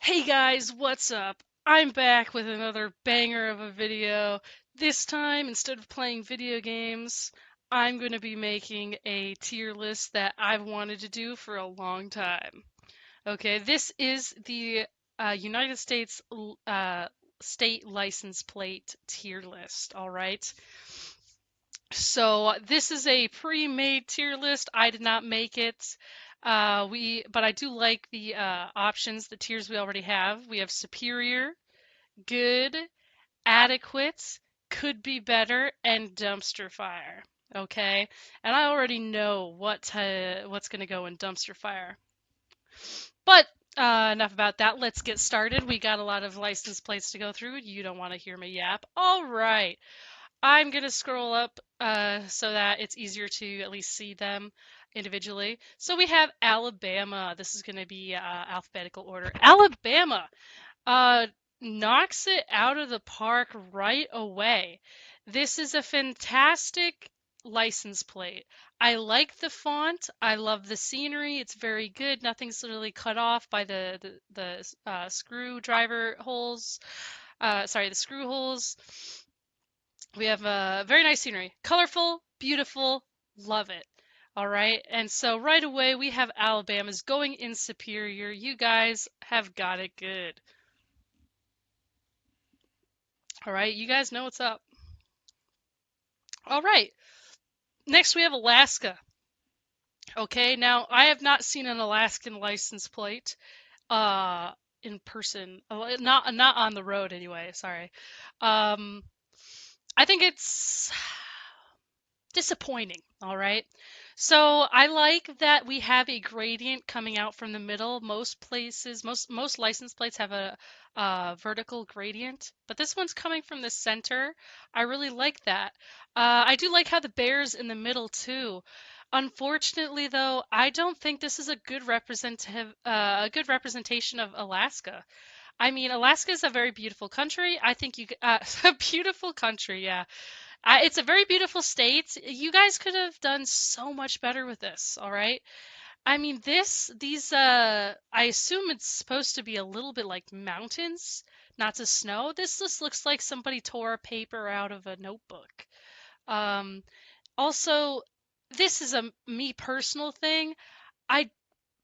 Hey guys, what's up? I'm back with another banger of a video. This time, instead of playing video games, I'm going to be making a tier list that I've wanted to do for a long time. Okay, this is the United States state license plate tier list, all right? So this is a pre-made tier list. I did not make it. But I do like the options, the tiers we already have. We have superior, good, adequate, could be better, and dumpster fire. Okay, and I already know what's gonna go in dumpster fire. But enough about that. Let's get started. We got a lot of license plates to go through. You don't want to hear me yap. All right. I'm gonna scroll up so that it's easier to at least see them individually. So we have Alabama. This is gonna be alphabetical order. Alabama uh, knocks it out of the park right away. This is a fantastic license plate. I like the font. I love the scenery. It's very good. Nothing's really cut off by the screwdriver holes. Sorry, the screw holes. We have very nice scenery. Colorful, beautiful, love it. All right. And so right away we have Alabama's going in superior. You guys have got it good. All right. You guys know what's up. All right. Next we have Alaska. Okay. Now I have not seen an Alaskan license plate in person. Not on the road anyway. Sorry. Um I think it's disappointing, all right? So I like that we have a gradient coming out from the middle. Most places, most license plates have a vertical gradient, but this one's coming from the center. I really like that. I do like how the bear's in the middle too. Unfortunately, though, I don't think this is a good representation of Alaska. I mean, Alaska is a very beautiful country. I think a beautiful country, yeah. It's a very beautiful state. You guys could have done so much better with this, all right? I mean, I assume it's supposed to be a little bit like mountains, not to snow. This just looks like somebody tore a paper out of a notebook. Um, Also, this is a me personal thing. I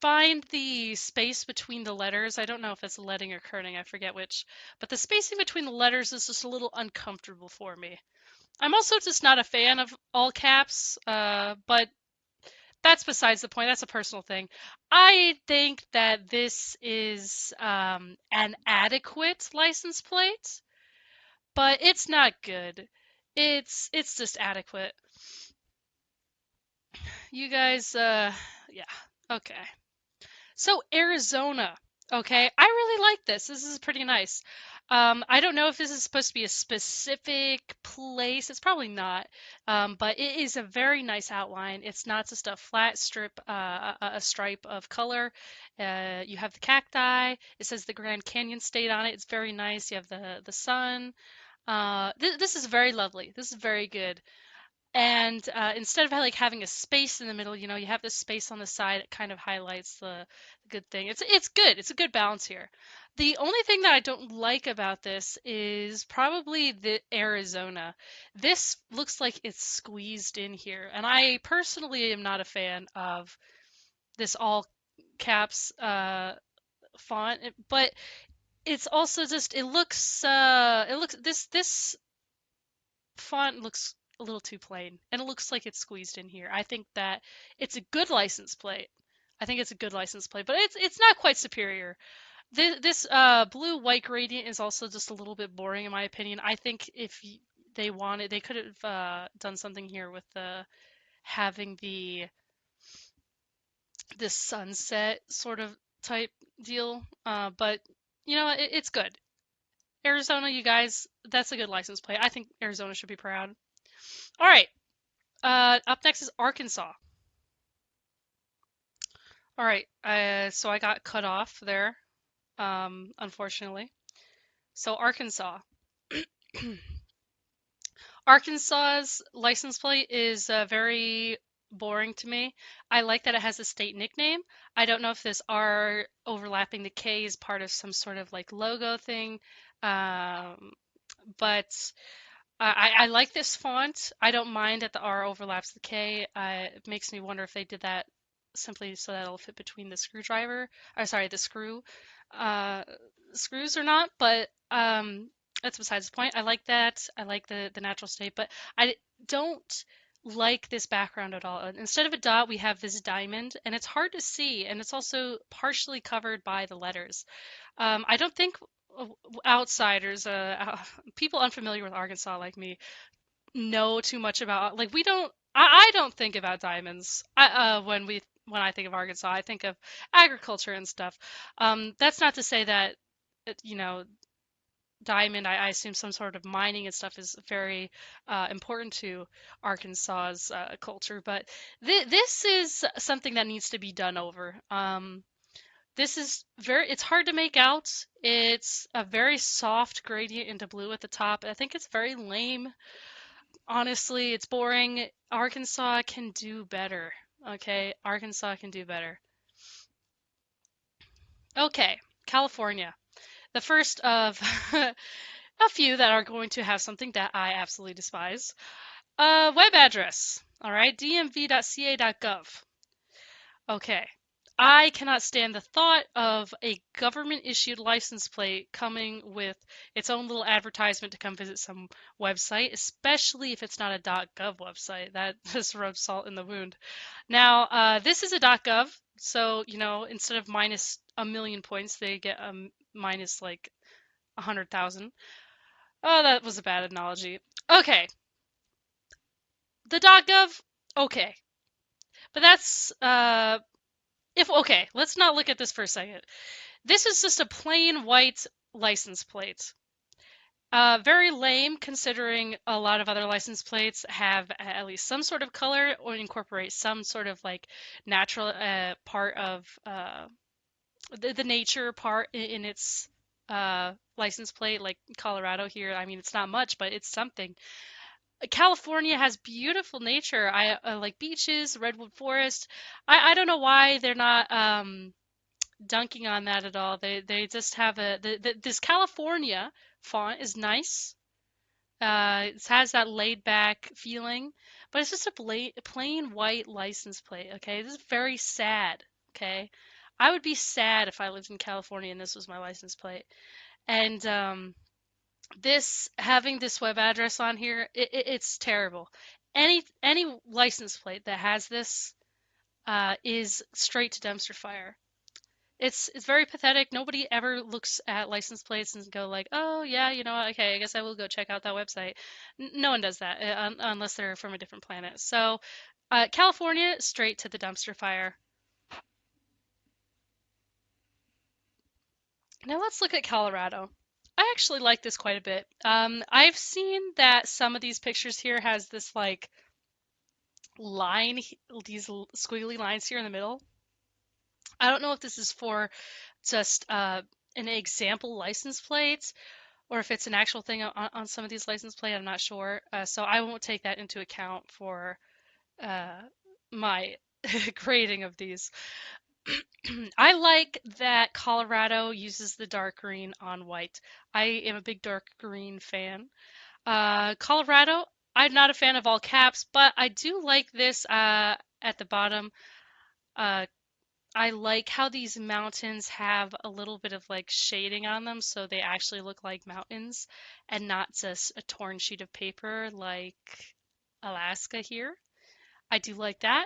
find the space between the letters, I don't know if it's leading or kerning, I forget which, but the spacing between the letters is just a little uncomfortable for me. I'm also just not a fan of all caps, but that's besides the point. That's a personal thing. I think that this is an adequate license plate, but it's not good. It's just adequate. You guys, yeah, okay. So Arizona, okay, I really like this. This is pretty nice. I don't know if this is supposed to be a specific place. It's probably not, but it is a very nice outline. It's not just a flat strip, a stripe of color. You have the cacti. It says the Grand Canyon State on it. It's very nice. You have the sun. This is very lovely. This is very good. And instead of like having a space in the middle, you have this space on the side. It kind of highlights the good thing. It's good. It's a good balance here. The only thing that I don't like about this is probably the Arizona. This looks like it's squeezed in here, and I personally am not a fan of this all caps font. But it's also just it looks this font looks a little too plain and it looks like it's squeezed in here. I think that it's a good license plate. I think it's a good license plate, but it's not quite superior. This blue white gradient is also just a little bit boring in my opinion. I think if they wanted, they could have done something here with the having this sunset sort of type deal. But it's good. Arizona, you guys, that's a good license plate. I think Arizona should be proud. All right. Up next is Arkansas. All right. So I got cut off there, unfortunately. So Arkansas. Arkansas's license plate is very boring to me. I like that it has a state nickname. I don't know if this R overlapping the K is part of some sort of like logo thing. Um, but I like this font. I don't mind that the R overlaps the K. It makes me wonder if they did that simply so that it'll fit between the screwdriver, or sorry, the uh, screws or not. But that's besides the point. I like that. I like the natural state, but I don't like this background at all. Instead of a dot, we have this diamond, and it's hard to see, and it's also partially covered by the letters. I don't think uh, outsiders, people unfamiliar with Arkansas like me, know too much about. Like we don't. I don't think about diamonds. When I think of Arkansas, I think of agriculture and stuff. That's not to say that you know diamond. I assume some sort of mining and stuff is very important to Arkansas's culture, but this is something that needs to be done over. This is it's hard to make out. It's a very soft gradient into blue at the top. I think it's very lame. Honestly, it's boring. Arkansas can do better. Okay, Arkansas can do better. Okay, California. The first of a few that are going to have something that I absolutely despise. Web address. All right, dmv.ca.gov. Okay. I cannot stand the thought of a government issued license plate coming with its own little advertisement to come visit some website, especially if it's not a .gov website. That just rubs salt in the wound. Now, this is a .gov, so instead of minus a million points, they get minus like 100,000. Oh, that was a bad analogy. Okay, the .gov, okay, but that's if okay, let's not look at this for a second. This is just a plain white license plate. Very lame considering a lot of other license plates have at least some sort of color or incorporate some sort of like natural part of the nature part in its license plate. Like Colorado here, I mean, it's not much, but it's something. California has beautiful nature. I like beaches, redwood forest. I don't know why they're not dunking on that at all. They just have this California font is nice. It has that laid back feeling, but it's just a plain white license plate. Okay, this is very sad. Okay, I would be sad if I lived in California and this was my license plate. And this having this web address on here, it's terrible. Any license plate that has this is straight to dumpster fire. It's very pathetic. Nobody ever looks at license plates and go like, "Oh yeah, okay, I guess I will go check out that website." No one does that unless they're from a different planet. So, California, straight to the dumpster fire. Now let's look at Colorado. I actually like this quite a bit. I've seen that some of these pictures here has this like line, these squiggly lines here in the middle. I don't know if this is for just an example license plate or if it's an actual thing on some of these license plates. I'm not sure. So I won't take that into account for uh, my grading of these. I like that Colorado uses the dark green on white. I am a big dark green fan. Colorado, I'm not a fan of all caps, but I do like this at the bottom. Uh, I like how these mountains have a little bit of like shading on them, so they actually look like mountains and not just a torn sheet of paper like Alaska here. I do like that.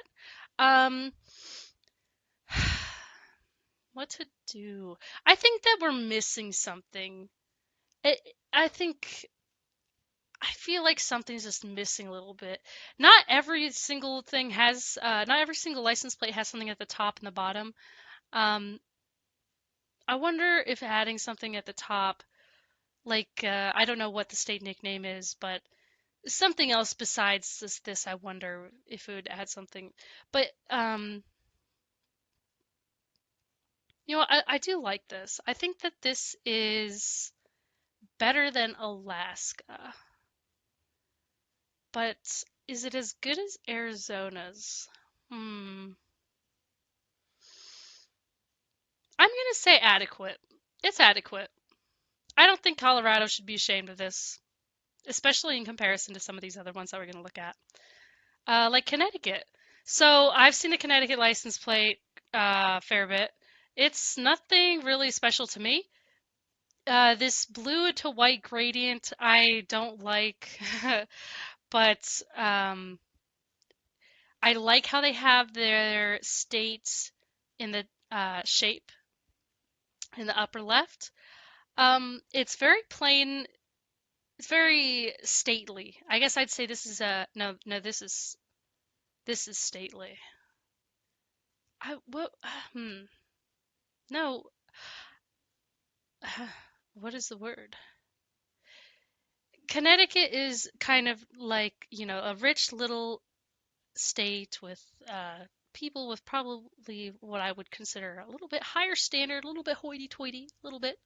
Um, what to do? I think that we're missing something. It, I think I feel like something's just missing a little bit. Not every single thing has, not every single license plate has something at the top and the bottom. Um, I wonder if adding something at the top, like I don't know what the state nickname is, but something else besides this, I wonder if it would add something. But I do like this. I think that this is better than Alaska, but is it as good as Arizona's? Hmm. I'm gonna say adequate. It's adequate. I don't think Colorado should be ashamed of this, especially in comparison to some of these other ones that we're gonna look at. Like Connecticut. So I've seen the Connecticut license plate a fair bit. It's nothing really special to me. This blue to white gradient I don't like, but I like how they have their state in the shape in the upper left. It's very plain. It's very stately. I guess I'd say this is a no, no. This is stately. I what? No. What is the word? Connecticut is kind of like, a rich little state with people with probably what I would consider a little bit higher standard, a little bit hoity-toity, a little bit.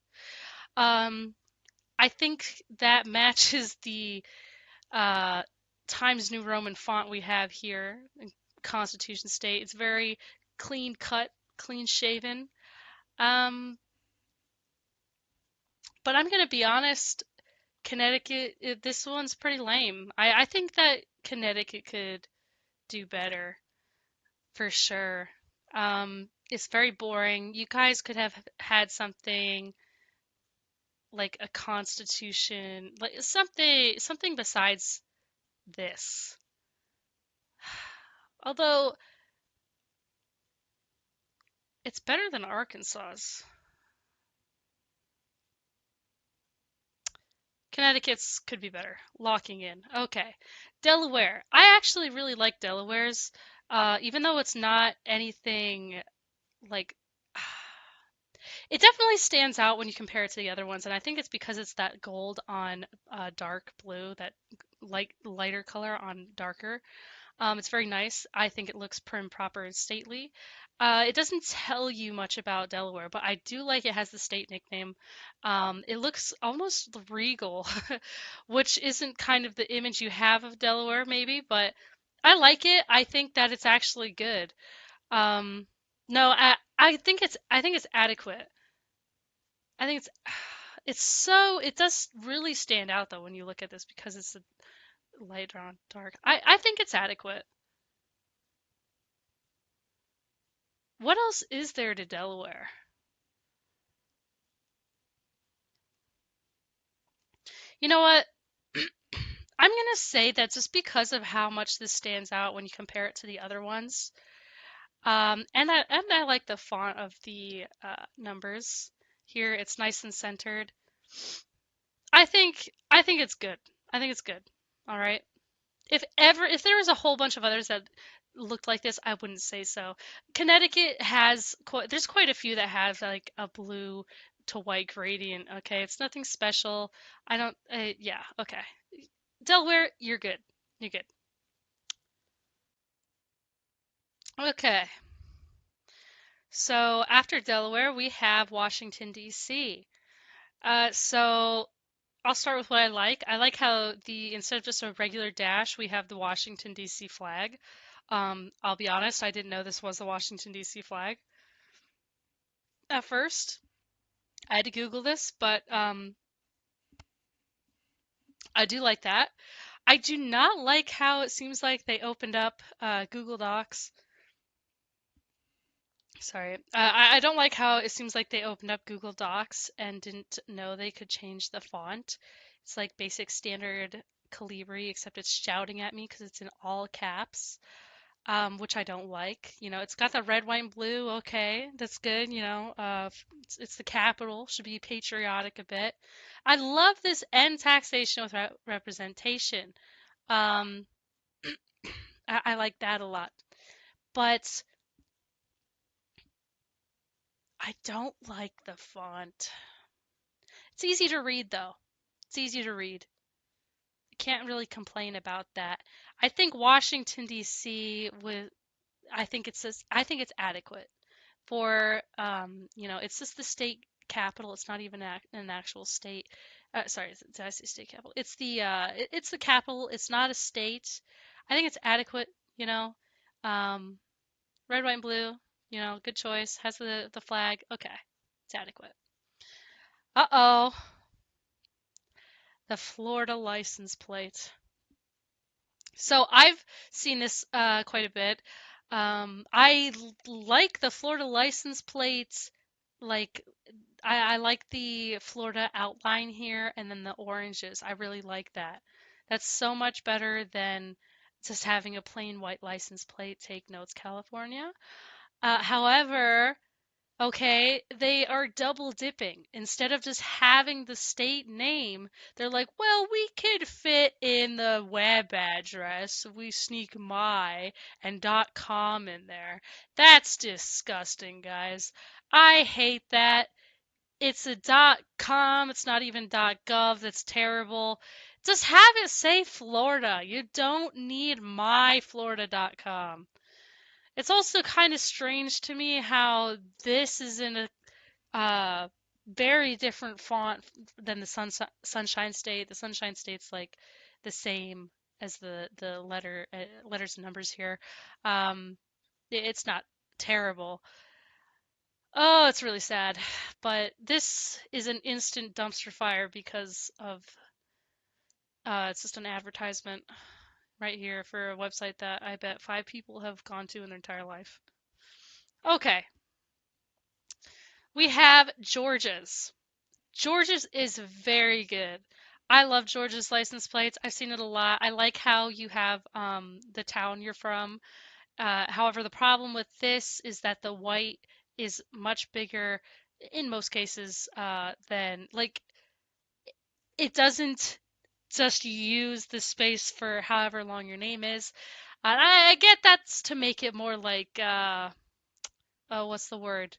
Um, I think that matches the uh, Times New Roman font we have here in Constitution State. It's very clean cut, clean shaven. Um, but I'm gonna be honest, Connecticut, this one's pretty lame. I think that Connecticut could do better for sure. It's very boring. You guys could have had something like a constitution, like something besides this. Although it's better than Arkansas's. Connecticut's could be better. Locking in. Okay. Delaware. I actually really like Delaware's, even though it's not anything like it definitely stands out when you compare it to the other ones, and I think it's because it's that gold on dark blue, that lighter color on darker. It's very nice. I think it looks prim, proper, and stately. It doesn't tell you much about Delaware, but I do like it has the state nickname. It looks almost regal, which isn't kind of the image you have of Delaware, maybe, but I like it. I think that it's actually good. Um, no, I think it's adequate. I think it does really stand out though when you look at this because it's a light on dark. I think it's adequate. What else is there to Delaware? You know what? I'm gonna say that just because of how much this stands out when you compare it to the other ones, and I like the font of the numbers here. It's nice and centered. I think it's good. I think it's good. All right. If there was a whole bunch of others that looked like this, I wouldn't say so. Connecticut has there's quite a few that have like a blue to white gradient. Okay, it's nothing special. I don't. Yeah. Okay. Delaware, you're good. You're good. Okay. So after Delaware, we have Washington, D.C. So I'll start with what I like. I like how instead of just a regular dash, we have the Washington, D.C. flag. I'll be honest, I didn't know this was the Washington, D.C. flag at first. I had to Google this, but I do like that. I do not like how it seems like they opened up Google Docs. Sorry. I don't like how it seems like they opened up Google Docs and didn't know they could change the font. It's like basic standard Calibri, except it's shouting at me because it's in all caps, which I don't like. It's got the red, white, and blue. Okay, that's good. It's the capital. Should be patriotic a bit. I love this end taxation with representation. Um, I like that a lot. But I don't like the font. It's easy to read though. It's easy to read. Can't really complain about that. I think Washington D.C. I think it's adequate for it's just the state capital. It's not even an actual state. Sorry, did I say state capital? It's the capital. It's not a state. I think it's adequate, you know. Um, Red, white, and blue. Good choice. Has the flag. Okay, it's adequate. Uh-oh. The Florida license plate. So I've seen this quite a bit. Like the Florida license plates. Like I like the Florida outline here and then the oranges. I really like that. That's so much better than just having a plain white license plate. Take notes, California. However, okay, they are double dipping. Instead of just having the state name, they're like, well, we could fit in the web address. So we sneak my and .com in there. That's disgusting, guys. I hate that. It's a .com, it's not even .gov. That's terrible. Just have it say Florida. You don't need myflorida.com. It's also kind of strange to me how this is in a uh, very different font than the Sunshine State. The Sunshine State's like the same as the letters and numbers here. It's not terrible. Oh, it's really sad. But this is an instant dumpster fire because of it's just an advertisement right here for a website that I bet 5 people have gone to in their entire life. Okay, we have Georgia's. Georgia's is very good. I love Georgia's license plates. I've seen it a lot. I like how you have the town you're from. However, the problem with this is that the white is much bigger in most cases than like it doesn't just use the space for however long your name is. And I get that's to make it more like oh, what's the word?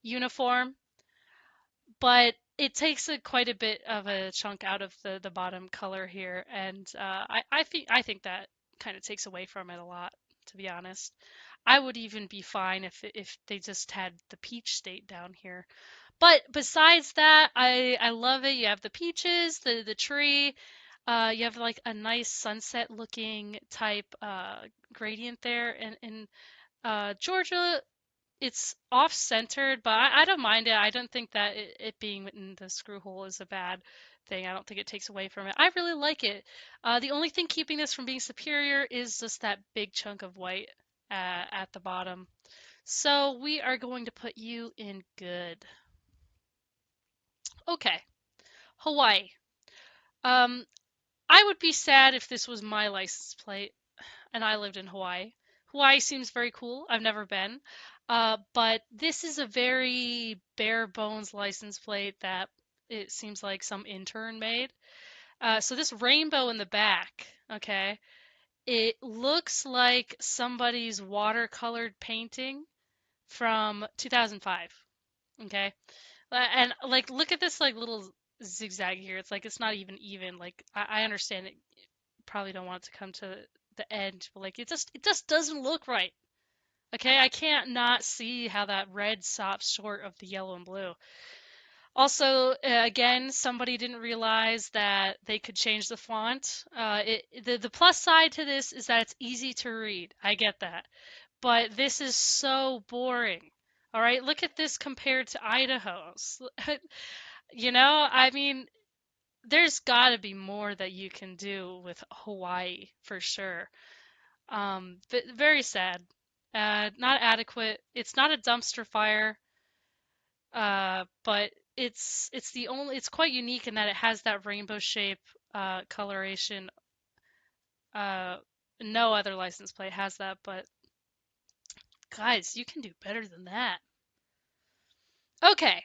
Uniform, but it takes quite a bit of a chunk out of the bottom color here, and I think that kind of takes away from it a lot, to be honest. I would even be fine if they just had the peach state down here. But besides that, I love it. You have the peaches, the tree. You have like a nice sunset looking type gradient there, and in Georgia it's off-centered, but I don't mind it. I don't think that it being in the screw hole is a bad thing. I don't think it takes away from it. I really like it. The only thing keeping this from being superior is just that big chunk of white at the bottom. So we are going to put you in good. Okay, Hawaii. Um, I would be sad if this was my license plate and I lived in Hawaii. Hawaii seems very cool. I've never been. But this is a very bare bones license plate that it seems like some intern made. So this rainbow in the back, okay, it looks like somebody's watercolored painting from 2005, okay? And like look at this like little zigzag here. It's like it's not even. Like I understand it probably don't want it to come to the edge, but like it just doesn't look right. Okay, I can't not see how that red stops short of the yellow and blue. Also, again, somebody didn't realize that they could change the font. The plus side to this is that it's easy to read. I get that, but this is so boring. All right, look at this compared to Idaho's. I mean, there's got to be more that you can do with Hawaii for sure. Very sad. Not adequate. It's not a dumpster fire, but it's quite unique in that it has that rainbow shape coloration. Uh, no other license plate has that, but guys, you can do better than that. Okay,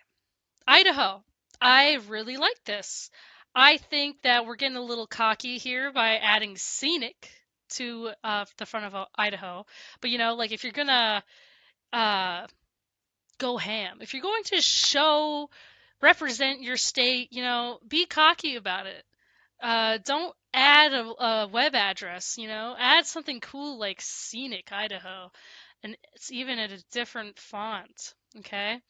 Idaho. I really like this. I think that we're getting a little cocky here by adding scenic to the front of Idaho. But like if you're gonna uh, go ham. If you're going to represent your state, be cocky about it. Don't add a web address, add something cool like Scenic Idaho, and it's even at a different font. Okay,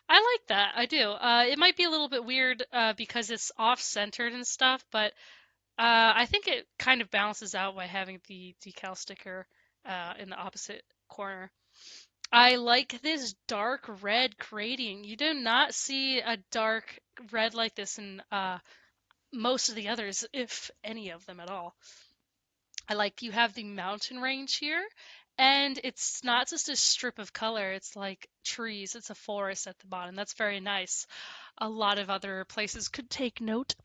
I like that. I do. It might be a little bit weird because it's off-centered and stuff, but I think it kind of balances out by having the decal sticker in the opposite corner. I like this dark red gradient. You do not see a dark red like this in most of the others, if any of them at all. I like you have the mountain range here, and it's not just a strip of color, it's like trees, it's a forest at the bottom. That's very nice. A lot of other places could take note.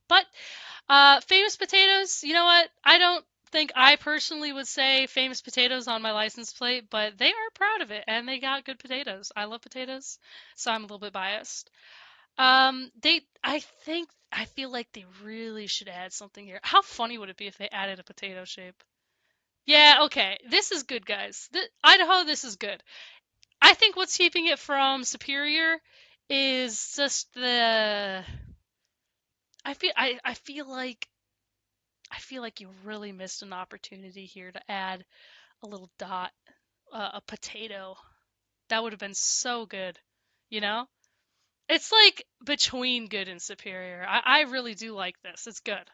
But famous potatoes, you know what? I don't think I personally would say famous potatoes on my license plate, but they are proud of it and they got good potatoes. I love potatoes, so I'm a little bit biased. I feel like they really should add something here. How funny would it be if they added a potato shape? Yeah, okay. This is good, guys. Idaho, this is good. I think what's keeping it from Superior is just the. I feel like you really missed an opportunity here to add a little dot, a potato. That would have been so good, you know? It's like between good and superior. I really do like this. It's good.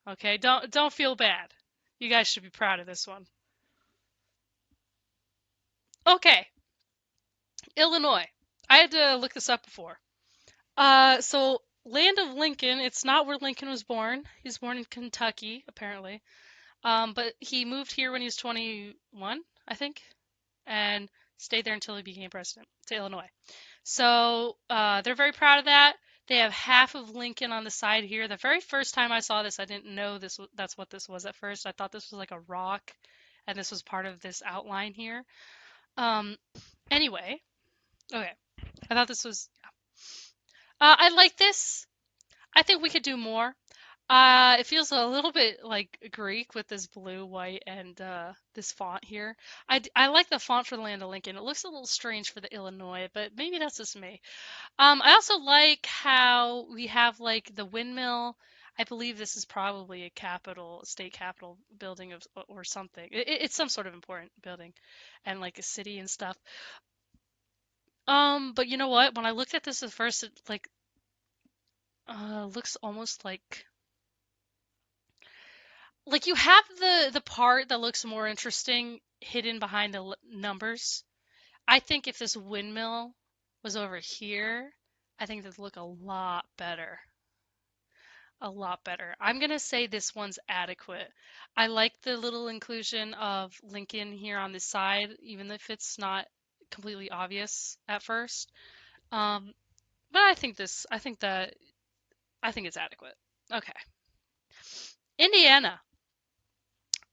Okay, don't feel bad. You guys should be proud of this one. Okay, Illinois. I had to look this up before. So land of Lincoln. It's not where Lincoln was born. He was born in Kentucky, apparently. But he moved here when he was 21, I think, and stayed there until he became president to Illinois. So they're very proud of that. They have half of Lincoln on the side here. The very first time I saw this, I didn't know that's what this was at first. I thought this was like a rock, and this was part of this outline here. Um, anyway, okay. I thought this was. I like this. I think we could do more. It feels a little bit like Greek with this blue, white, and this font here. I like the font for the Land of Lincoln. It looks a little strange for the Illinois, but maybe that's just me. I also like how we have like the windmill. I believe this is probably a capital, state capitol building of or something. It's some sort of important building, and like a city and stuff. But you know what? When I looked at this at first, it like looks almost like you have the part that looks more interesting hidden behind the numbers. I think if this windmill was over here, I think it'd look a lot better. A lot better. I'm gonna say this one's adequate. I like the little inclusion of Lincoln here on the side, even if it's not completely obvious at first. Um, but I think it's adequate. Okay. Indiana.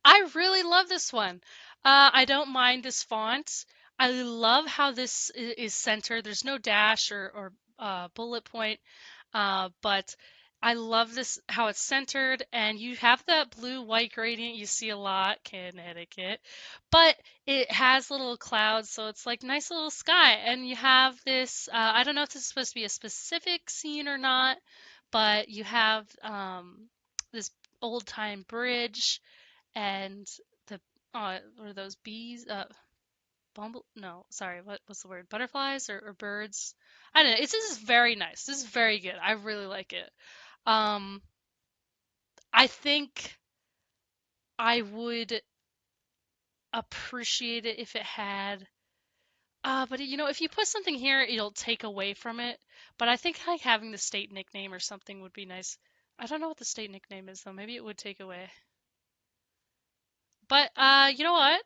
I really love this one. I don't mind this font. I love how this is centered. There's no dash or bullet point, but I love this how it's centered, and you have that blue-white gradient you see a lot, Connecticut, but it has little clouds, so it's like nice little sky. And you have this. I don't know if this is supposed to be a specific scene or not, but you have this old-time bridge and the what are those bees? Bumble? No, sorry. What's the word? Butterflies or birds? I don't know. This is very nice. This is very good. I really like it. Um, I think I would appreciate it if it had. But you know, if you put something here, it'll take away from it. But I think like having the state nickname or something would be nice. I don't know what the state nickname is though. Maybe it would take away. But you know what?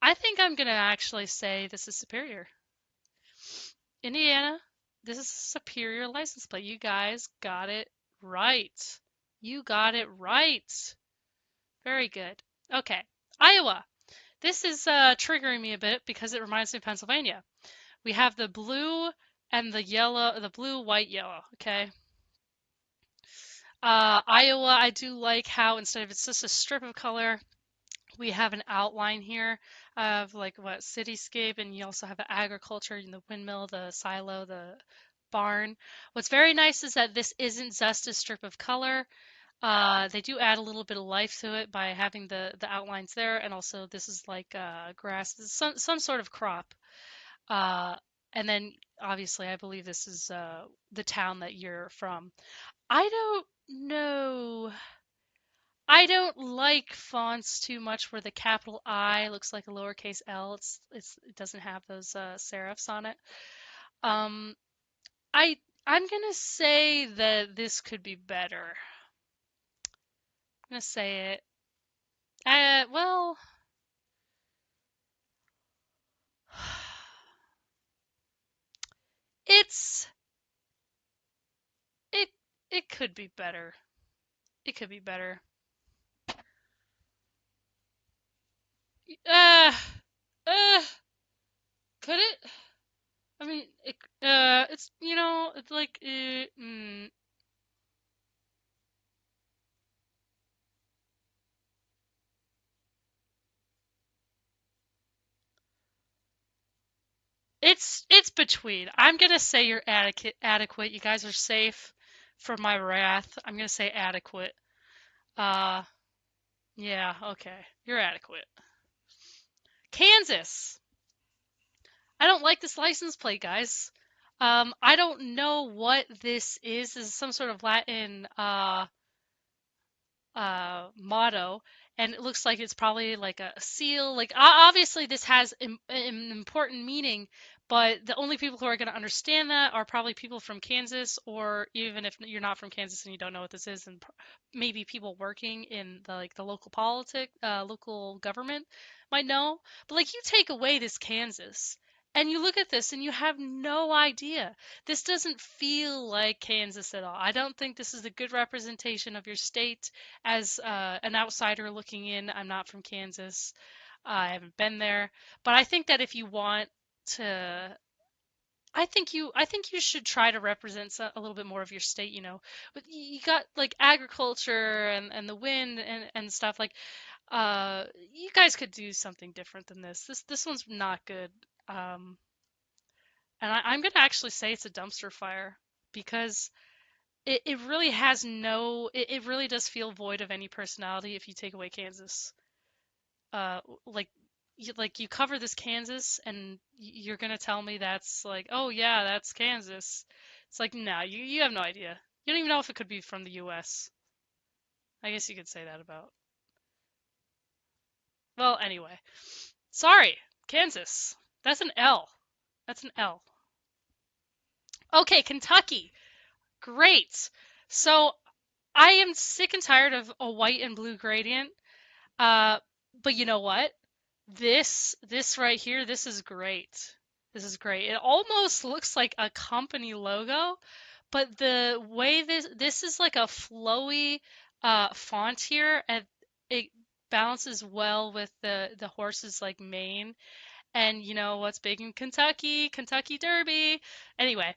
I think I'm gonna actually say this is superior. Indiana, this is a superior license plate. You guys got it right. You got it right. Very good. Okay. Iowa. This is triggering me a bit because it reminds me of Pennsylvania. We have the blue and the yellow, the blue, white, yellow. Okay. Iowa, I do like how instead of it's just a strip of color, we have an outline here of like what cityscape, and you also have the agriculture, the windmill, the silo, the barn. What's very nice is that this isn't just a strip of color. They do add a little bit of life to it by having the outlines there, and also this is like grass, some sort of crop. Uh, and then obviously, I believe this is the town that you're from. I don't know. I don't like fonts too much where the capital I looks like a lowercase l. It doesn't have those serifs on it. Um, I I'm gonna say that this could be better. I'm gonna say it. Well, it's it it could be better. It could be better. Uh, uh, could it? I mean, it's it's like it's between. I'm gonna say you're adequate. Adequate. You guys are safe from my wrath. I'm gonna say adequate. Uh, yeah, okay. You're adequate. Kansas. I don't like this license plate, guys. I don't know what this is. This is some sort of Latin motto, and it looks like it's probably like a seal. Like obviously this has an important meaning, but the only people who are going to understand that are probably people from Kansas, or even if you're not from Kansas and you don't know what this is, and maybe people working in the local local government might know. But like you take away this Kansas. And you look at this and you have no idea. This doesn't feel like Kansas at all. I don't think this is a good representation of your state as an outsider looking in. I'm not from Kansas. I haven't been there, but I think that if you want to, I think you should try to represent a little bit more of your state. But you got like agriculture and the wind and stuff like. You guys could do something different than this. This one's not good. Um, and I'm gonna actually say it's a dumpster fire because it really has it really does feel void of any personality if you take away Kansas. Like you cover this Kansas and you're gonna tell me that's like, oh yeah, that's Kansas. It's like, nah, you have no idea. You don't even know if it could be from the US. I guess you could say that about. Well, anyway. Sorry, Kansas. That's an L. That's an L. Okay, Kentucky. Great. So I am sick and tired of a white and blue gradient. Uh, but you know what? This right here, this is great. This is great. It almost looks like a company logo, but the way this is like a flowy font here, and it balances well with the horse's like mane. And you know what's big in Kentucky? Kentucky Derby. Anyway,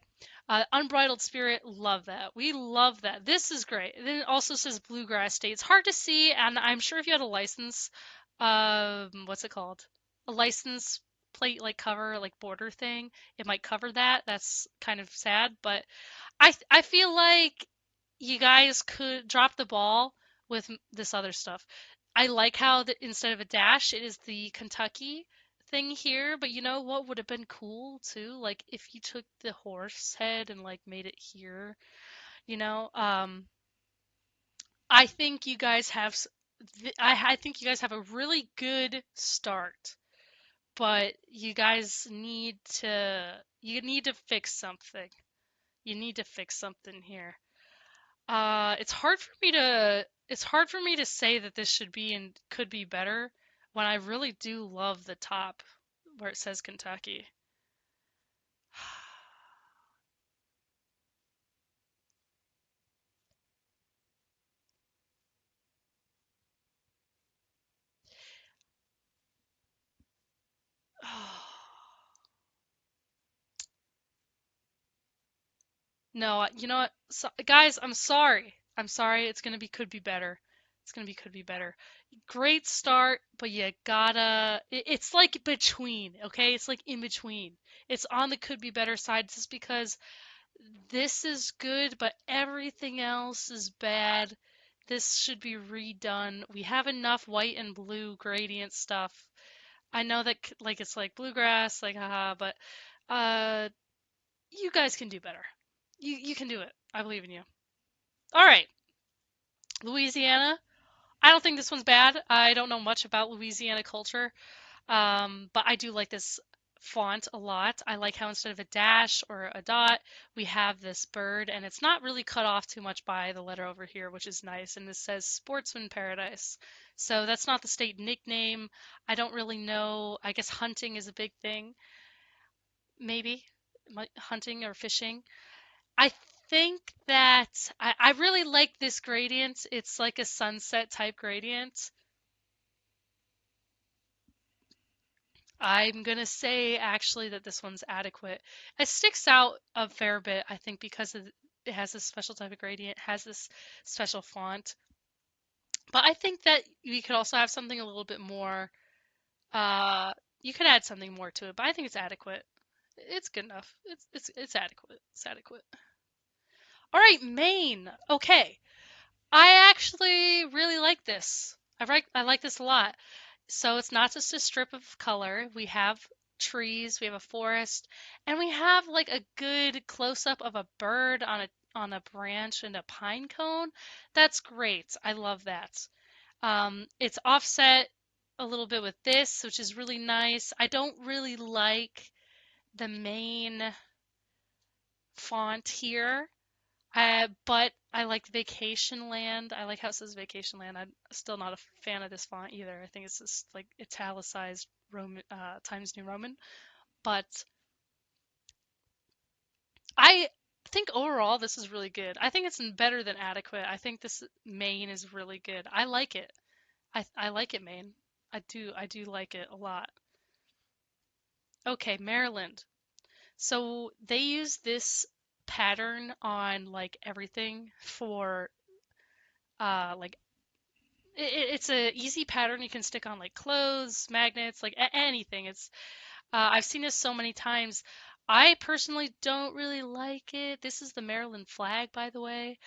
Unbridled Spirit, love that. We love that. This is great. Then it also says Bluegrass State. It's hard to see, and I'm sure if you had a license, what's it called? A license plate like cover, like border thing, it might cover that. That's kind of sad, but I feel like you guys could drop the ball with this other stuff. I like how instead of a dash, it is the Kentucky thing here, but you know what would have been cool too? Like if you took the horse head and like made it here, you know? I think you guys have I think you guys have a really good start, but you need to fix something. You need to fix something here. It's hard for me to say that this should be and could be better when I really do love the top where it says Kentucky. No, you know what? Guys, I'm sorry. I'm sorry. It's gonna be could be better. It's gonna be could be better. Great start, but you gotta. It's like between, okay? It's like in between. It's on the could be better side just because this is good, but everything else is bad. This should be redone. We have enough white and blue gradient stuff. I know that like it's like bluegrass, like haha, but uh you guys can do better. You can do it. I believe in you. All right, Louisiana. I don't think this one's bad. I don't know much about Louisiana culture, but I do like this font a lot. I like how instead of a dash or a dot, we have this bird, and it's not really cut off too much by the letter over here, which is nice. And this says Sportsman Paradise. So that's not the state nickname. I don't really know. I guess hunting is a big thing, maybe hunting or fishing. I think that I really like this gradient. It's like a sunset type gradient. I'm gonna say actually that this one's adequate. It sticks out a fair bit, I think, because it has this special type of gradient, has this special font. But I think that we could also have something a little bit more. Uh, you could add something more to it, but I think it's adequate. It's good enough. It's adequate. It's adequate. All right, Maine. Okay, I actually really like this. I like this a lot. So it's not just a strip of color. We have trees, we have a forest, and we have like a good close up of a bird on a branch and a pine cone. That's great. I love that. It's offset a little bit with this, which is really nice. I don't really like the main font here. But I like Vacation Land. I like how it says Vacation Land. I'm still not a fan of this font either. I think it's just like italicized Roman Times New Roman. But I think overall this is really good. I think it's better than adequate. I think this Maine is really good. I like it. I like it, Maine. I do like it a lot. Okay, Maryland. So they use this pattern on like everything for like it's a easy pattern you can stick on like clothes, magnets, like anything. It's I've seen this so many times. I personally don't really like it. This is the Maryland flag, by the way.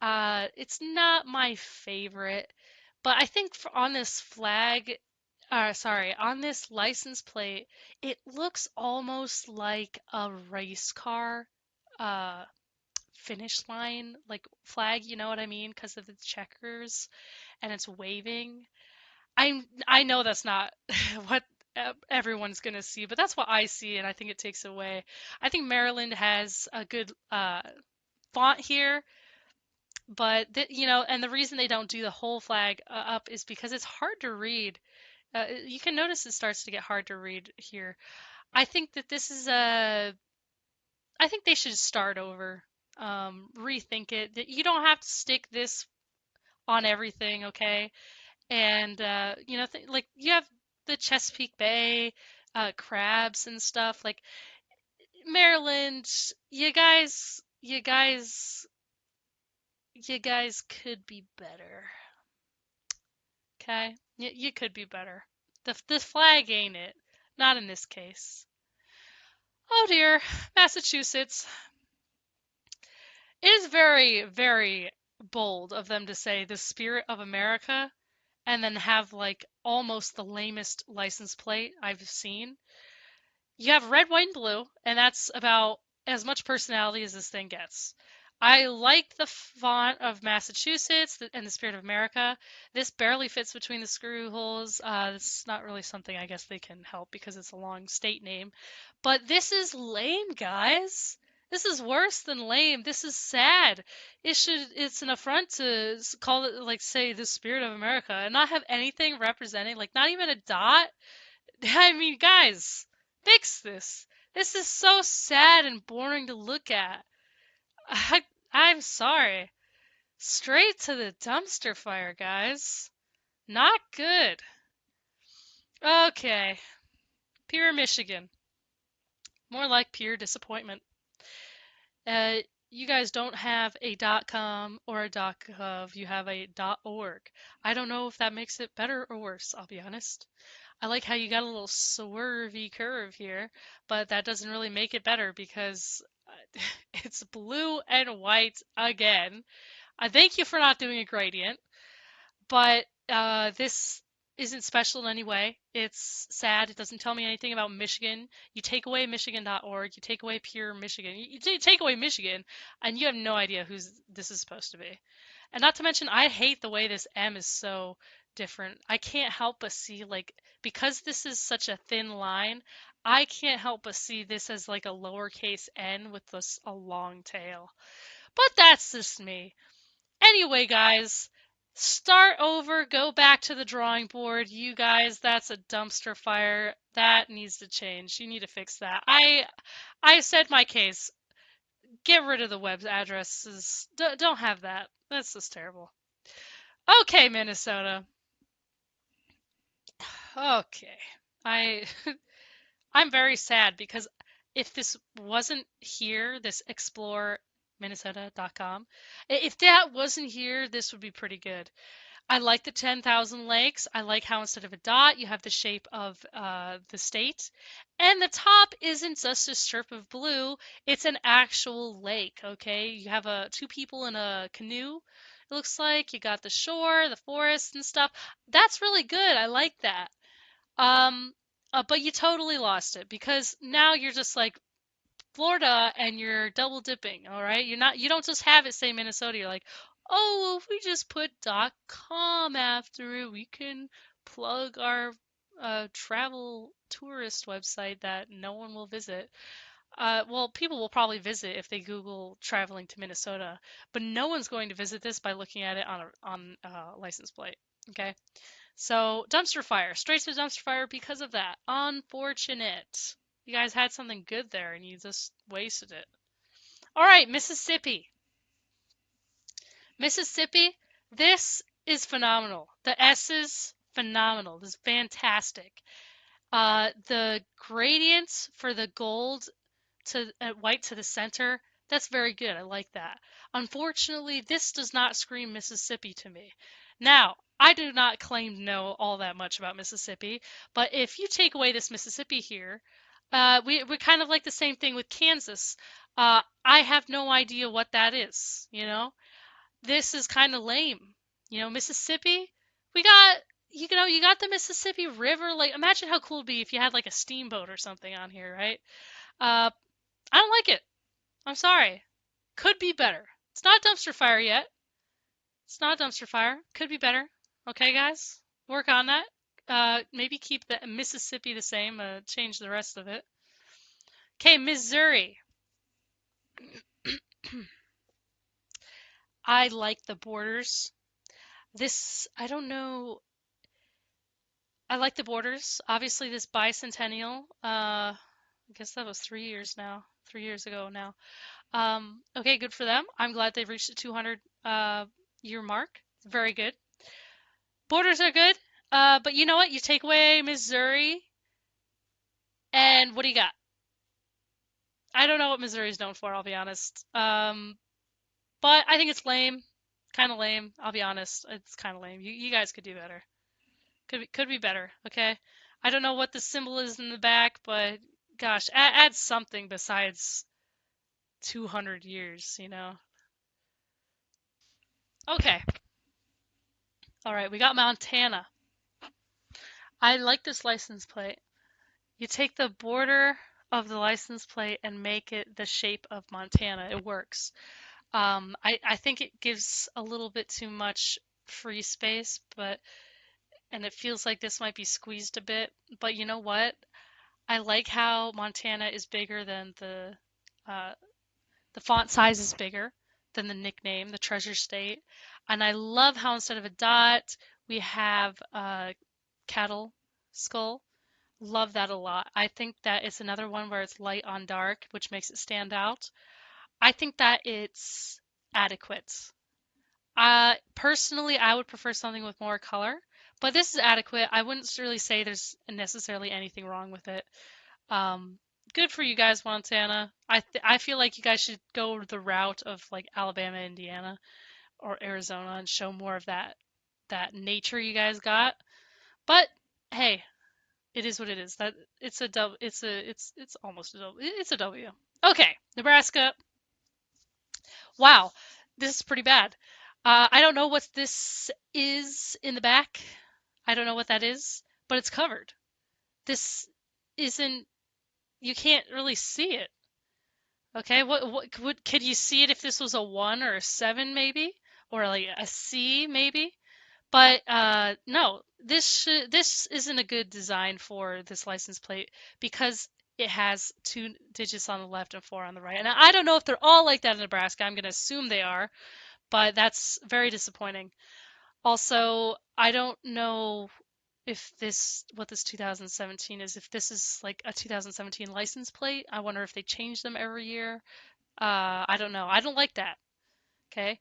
It's not my favorite, but I think on this flag, sorry, on this license plate, it looks almost like a race car uh, finish line, like flag. You know what I mean? Because of the checkers and it's waving. I know that's not what everyone's gonna see, but that's what I see, and I think it takes away. I think Maryland has a good font here, but and the reason they don't do the whole flag up is because it's hard to read. You can notice it starts to get hard to read here. I think that this is a. I think they should start over, rethink it. You don't have to stick this on everything, okay? And like you have the Chesapeake Bay crabs and stuff. Like Maryland, you guys could be better. Okay, you could be better. The flag ain't it. Not in this case. Oh dear, Massachusetts. It is very, very bold of them to say the spirit of America and then have like almost the lamest license plate I've seen. You have red, white, and blue, and that's about as much personality as this thing gets. I like the font of Massachusetts and the spirit of America. This barely fits between the screw holes. It's not really something I guess they can help because it's a long state name. But this is lame, guys. This is worse than lame. This is sad. It's an affront to call it like say the spirit of America and not have anything representing like not even a dot. I mean, guys, fix this. This is so sad and boring to look at. I, I'm sorry. Straight to the dumpster fire, guys. Not good. Okay, pure Michigan. More like pure disappointment. Uh, you guys don't have a .com or a .gov. You have a .org. I don't know if that makes it better or worse, I'll be honest. I like how you got a little swervy curve here, but that doesn't really make it better because it's blue and white again. I thank you for not doing a gradient, but this isn't special in any way. It's sad. It doesn't tell me anything about Michigan. You take away Michigan.org, you take away Pure Michigan, you take away Michigan, and you have no idea who this is supposed to be. And not to mention, I hate the way this M is so different. I can't help but see, like, because this is such a thin line, I can't help but see this as like a lowercase n with this a long tail. But that's just me. Anyway, guys, start over, go back to the drawing board. You guys, that's a dumpster fire. That needs to change. You need to fix that. I said my case. Get rid of the web addresses. Don't have that. That's just terrible. Okay, Minnesota. Okay. I I'm very sad because if this wasn't here, this exploreminnesota.com, if that wasn't here, this would be pretty good. I like the 10,000 lakes. I like how instead of a dot, you have the shape of the state. And the top isn't just a strip of blue, it's an actual lake, okay? You have two people in a canoe. It looks like you got the shore, the forest and stuff. That's really good. I like that. Um, but you totally lost it because now you're just like Florida and you're double dipping, all right? You don't just have it say Minnesota. You're like, "Oh, well, if we just put .com after it, we can plug our travel tourist website that no one will visit." Well, people will probably visit if they Google traveling to Minnesota, but no one's going to visit this by looking at it on a license plate. Okay? So, dumpster fire, straight to dumpster fire because of that. Unfortunate. You guys had something good there and you just wasted it. All right, Mississippi. Mississippi, this is phenomenal. The S is phenomenal. This is fantastic. The gradients for the gold to white to the center, that's very good. I like that. Unfortunately, this does not scream Mississippi to me. Now, I do not claim to know all that much about Mississippi, but if you take away this Mississippi here, we're kind of like the same thing with Kansas. I have no idea what that is, you know? This is kind of lame. You know, Mississippi, we got, you got the Mississippi River. Like, imagine how cool it'd be if you had like a steamboat or something on here, right? Uh, I don't like it. I'm sorry. Could be better. It's not a dumpster fire yet. It's not a dumpster fire. Could be better. Okay, guys? Work on that. Maybe keep the Mississippi the same, change the rest of it. Okay, Missouri. I like the borders. This, I don't know. I like the borders. Obviously, this bicentennial, I guess that was 3 years now, 3 years ago now. Okay, good for them. I'm glad they've reached the 200 year mark. Very good. Borders are good, but you know what? You take away Missouri, and what do you got? I don't know what Missouri's known for, I'll be honest. But I think it's lame. Kind of lame, I'll be honest. It's kind of lame. You guys could do better. Could be better, okay? I don't know what the symbol is in the back, but gosh, add something besides 200 years, you know? Okay. All right, we got Montana. I like this license plate. You take the border of the license plate and make it the shape of Montana. It works. I think it gives a little bit too much free space, and it feels like this might be squeezed a bit. But you know what? I like how Montana is bigger than uh, the font size is bigger than the nickname, the Treasure State. And I love how instead of a dot, we have a cattle skull. Love that a lot. I think that it's another one where it's light on dark, which makes it stand out. I think that it's adequate. Personally, I would prefer something with more color, but this is adequate. I wouldn't really say there's necessarily anything wrong with it. Um, Good for you guys, Montana. I feel like you guys should go the route of like Alabama, Indiana, or Arizona and show more of that nature you guys got. But hey, it is what it is. That it's a W. It's almost a W. It's a W. Okay, Nebraska. Wow, this is pretty bad. I don't know what this is in the back. I don't know what that is, but it's covered. This isn't. You can't really see it. Okay, what could you see it if this was a 1 or a 7 maybe? or like a C maybe. But no, this isn't a good design for this license plate because it has 2 digits on the left and 4 on the right. And I don't know if they're all like that in Nebraska. I'm going to assume they are, but that's very disappointing. Also, I don't know if what this 2017 is, if this is like a 2017 license plate. I wonder if they change them every year. I don't know. I don't like that. Okay.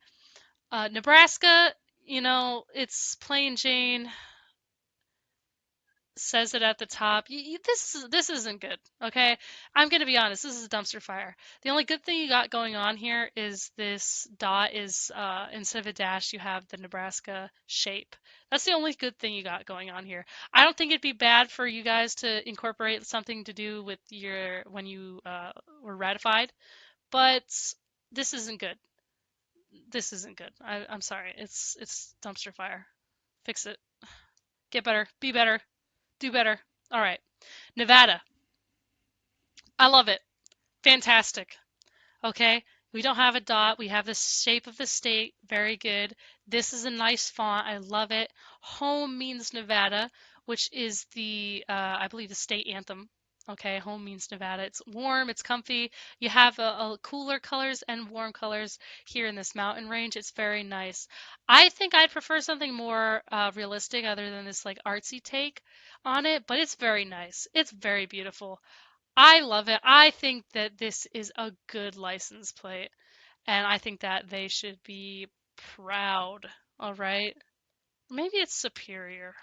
Nebraska, it's plain Jane, says it at the top. This isn't good. Okay, I'm gonna be honest. This is a dumpster fire. The only good thing you got going on here is this dot is instead of a dash, you have the Nebraska shape. That's the only good thing you got going on here. I don't think it'd be bad for you guys to incorporate something to do with your when you were ratified, but this isn't good. This isn't good. I'm sorry. It's dumpster fire. Fix it. Get better. Be better. Do better. All right. Nevada. I love it. Fantastic. Okay. We don't have a dot. We have the shape of the state. Very good. This is a nice font. I love it. Home means Nevada, which is I believe, the state anthem. Okay, home means Nevada. It's warm, it's comfy. You have a cooler colors and warm colors here in this mountain range. It's very nice. I think I'd prefer something more realistic other than this like artsy take on it, but it's very nice. It's very beautiful. I love it. I think that this is a good license plate, and I think that they should be proud. All right. Maybe it's superior.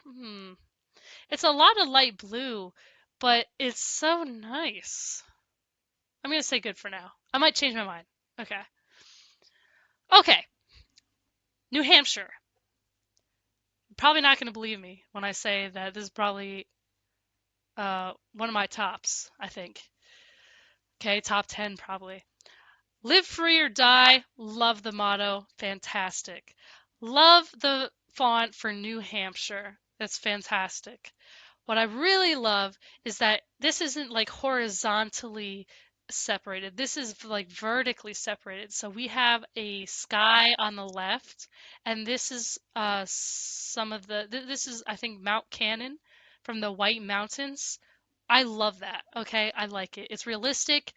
It's a lot of light blue, but it's so nice. I'm gonna say good for now. I might change my mind. Okay. Okay. New Hampshire. You're probably not gonna believe me when I say that this is probably one of my tops, I think. Okay, top 10 probably. Live free or die. Love the motto. Fantastic. Love the font for New Hampshire. That's fantastic. What I really love is that this isn't like horizontally separated. This is like vertically separated. So we have a sky on the left, and this is this is, I think, Mount Cannon from the White Mountains. I love that. Okay, I like it. It's realistic.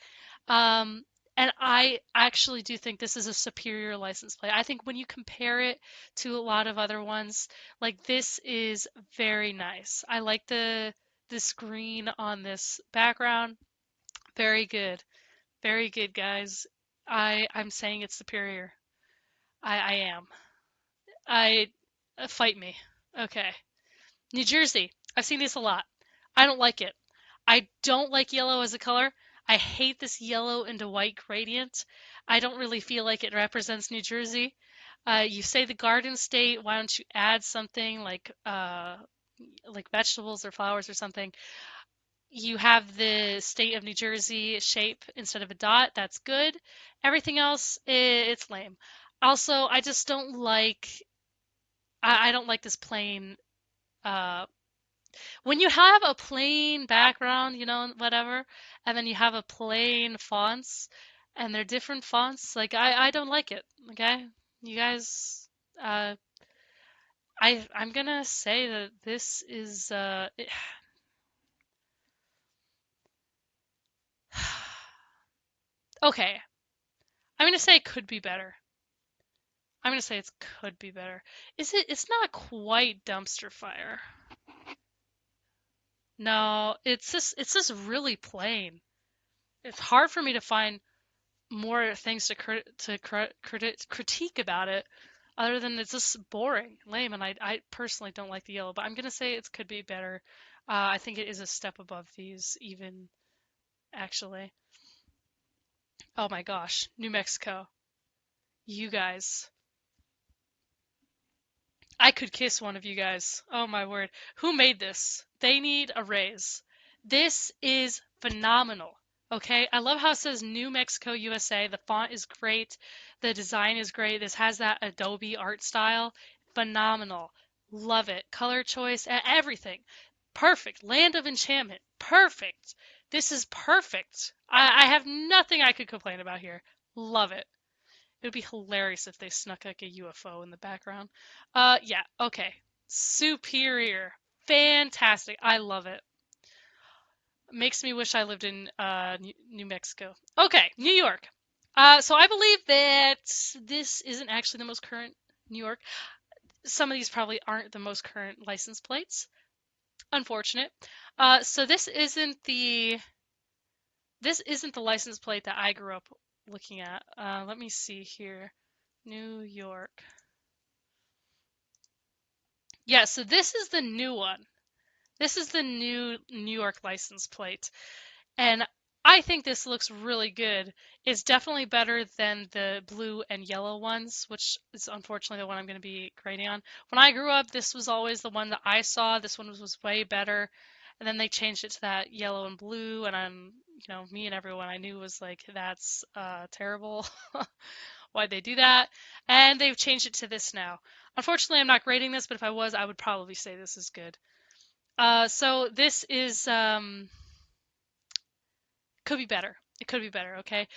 Um, and I actually do think this is a superior license plate. I think when you compare it to a lot of other ones, like this is very nice. I like this green on this background. Very good. Very good, guys. I'm saying it's superior. I am. I fight me. Okay. New Jersey. I've seen this a lot. I don't like it. I don't like yellow as a color. I hate this yellow into white gradient. I don't really feel like it represents New Jersey. You say the Garden State. Why don't you add something like vegetables or flowers or something? You have the state of New Jersey shape instead of a dot. That's good. Everything else, it's lame. Also, I just don't like. I don't like this plain uh, when you have a plain background, whatever, and then you have a plain fonts and they're different fonts, like I don't like it. Okay? You guys uh I'm gonna say that this is okay. I'm gonna say it could be better. I'm gonna say it could be better. It's not quite dumpster fire. No, it's just really plain. It's hard for me to find more things to critique about it other than it's just boring, lame, and I personally don't like the yellow, but I'm gonna say it could be better. I think it is a step above these even, actually. Oh my gosh, New Mexico. You guys. I could kiss one of you guys. Oh my word. Who made this? They need a raise. This is phenomenal. Okay, I love how it says New Mexico, USA. The font is great. The design is great. This has that Adobe art style. Phenomenal. Love it. Color choice, everything. Perfect. Land of Enchantment. Perfect. This is perfect. I have nothing I could complain about here. Love it. It would be hilarious if they snuck like a UFO in the background. Yeah, okay. Superior. Fantastic. I love it. Makes me wish I lived in New Mexico. Okay, New York. So I believe that this isn't actually the most current New York. Some of these probably aren't the most current license plates. Unfortunate. So this isn't the license plate that I grew up looking at. Let me see here. New York. Yeah, so this is the new one. This is the new New York license plate. And I think this looks really good. It's definitely better than the blue and yellow ones, which is unfortunately the one I'm going to be grading on. When I grew up, this was always the one that I saw. This one was way better. And then they changed it to that yellow and blue, and me and everyone I knew was like, that's terrible. Why'd they do that? And they've changed it to this now. Unfortunately, I'm not grading this, but if I was, I would probably say this is good. So this is could be better. It could be better, okay?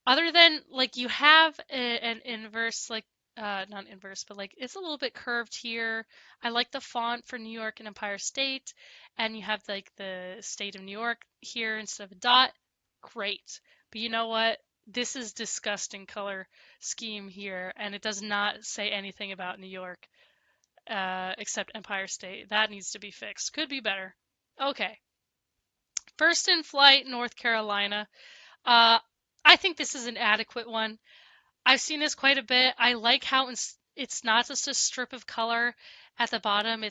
Other than like you have an inverse like not inverse, but like it's a little bit curved here. I like the font for New York and Empire State, and you have like the state of New York here instead of a dot. Great. But you know what? This is disgusting color scheme here, and it does not say anything about New York except Empire State. That needs to be fixed. Could be better. Okay. First in Flight, North Carolina. Uh, I think this is an adequate one. I've seen this quite a bit. I like how it's not just a strip of color at the bottom.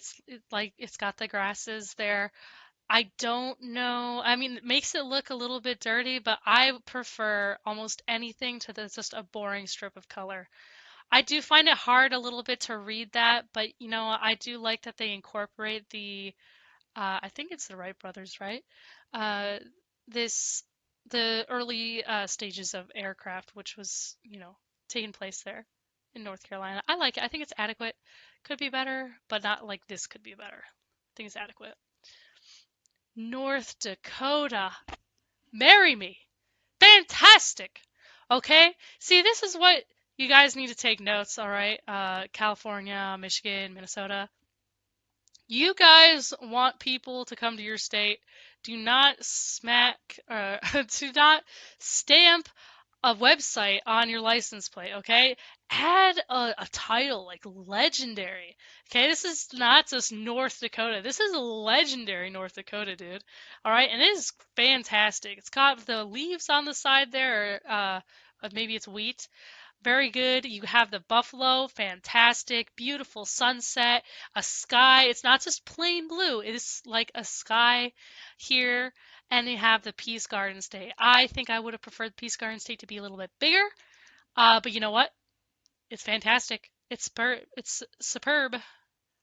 Like it's got the grasses there. I don't know. I mean, it makes it look a little bit dirty, but I prefer almost anything to just a boring strip of color. I do find it hard a little bit to read that, but I do like that they incorporate I think it's the Wright brothers, right? Uh, this the early stages of aircraft, which was, taking place there in North Carolina. I like it. I think it's adequate. Could be better, but not like this could be better. I think it's adequate. North Dakota. Marry me. Fantastic. Okay? See, this is what you guys need to take notes, all right? California, Michigan, Minnesota. You guys want people to come to your state. Do not do not stamp a website on your license plate, okay? Add a title like legendary. Okay, this is not just North Dakota. This is legendary North Dakota, dude. All right, and it is fantastic. It's got the leaves on the side there, maybe it's wheat. Very good. You have the buffalo, fantastic, beautiful sunset, a sky. It's not just plain blue, it is like a sky here. And you have the Peace Garden State. I think I would have preferred Peace Garden State to be a little bit bigger, but you know what? It's fantastic. It's superb.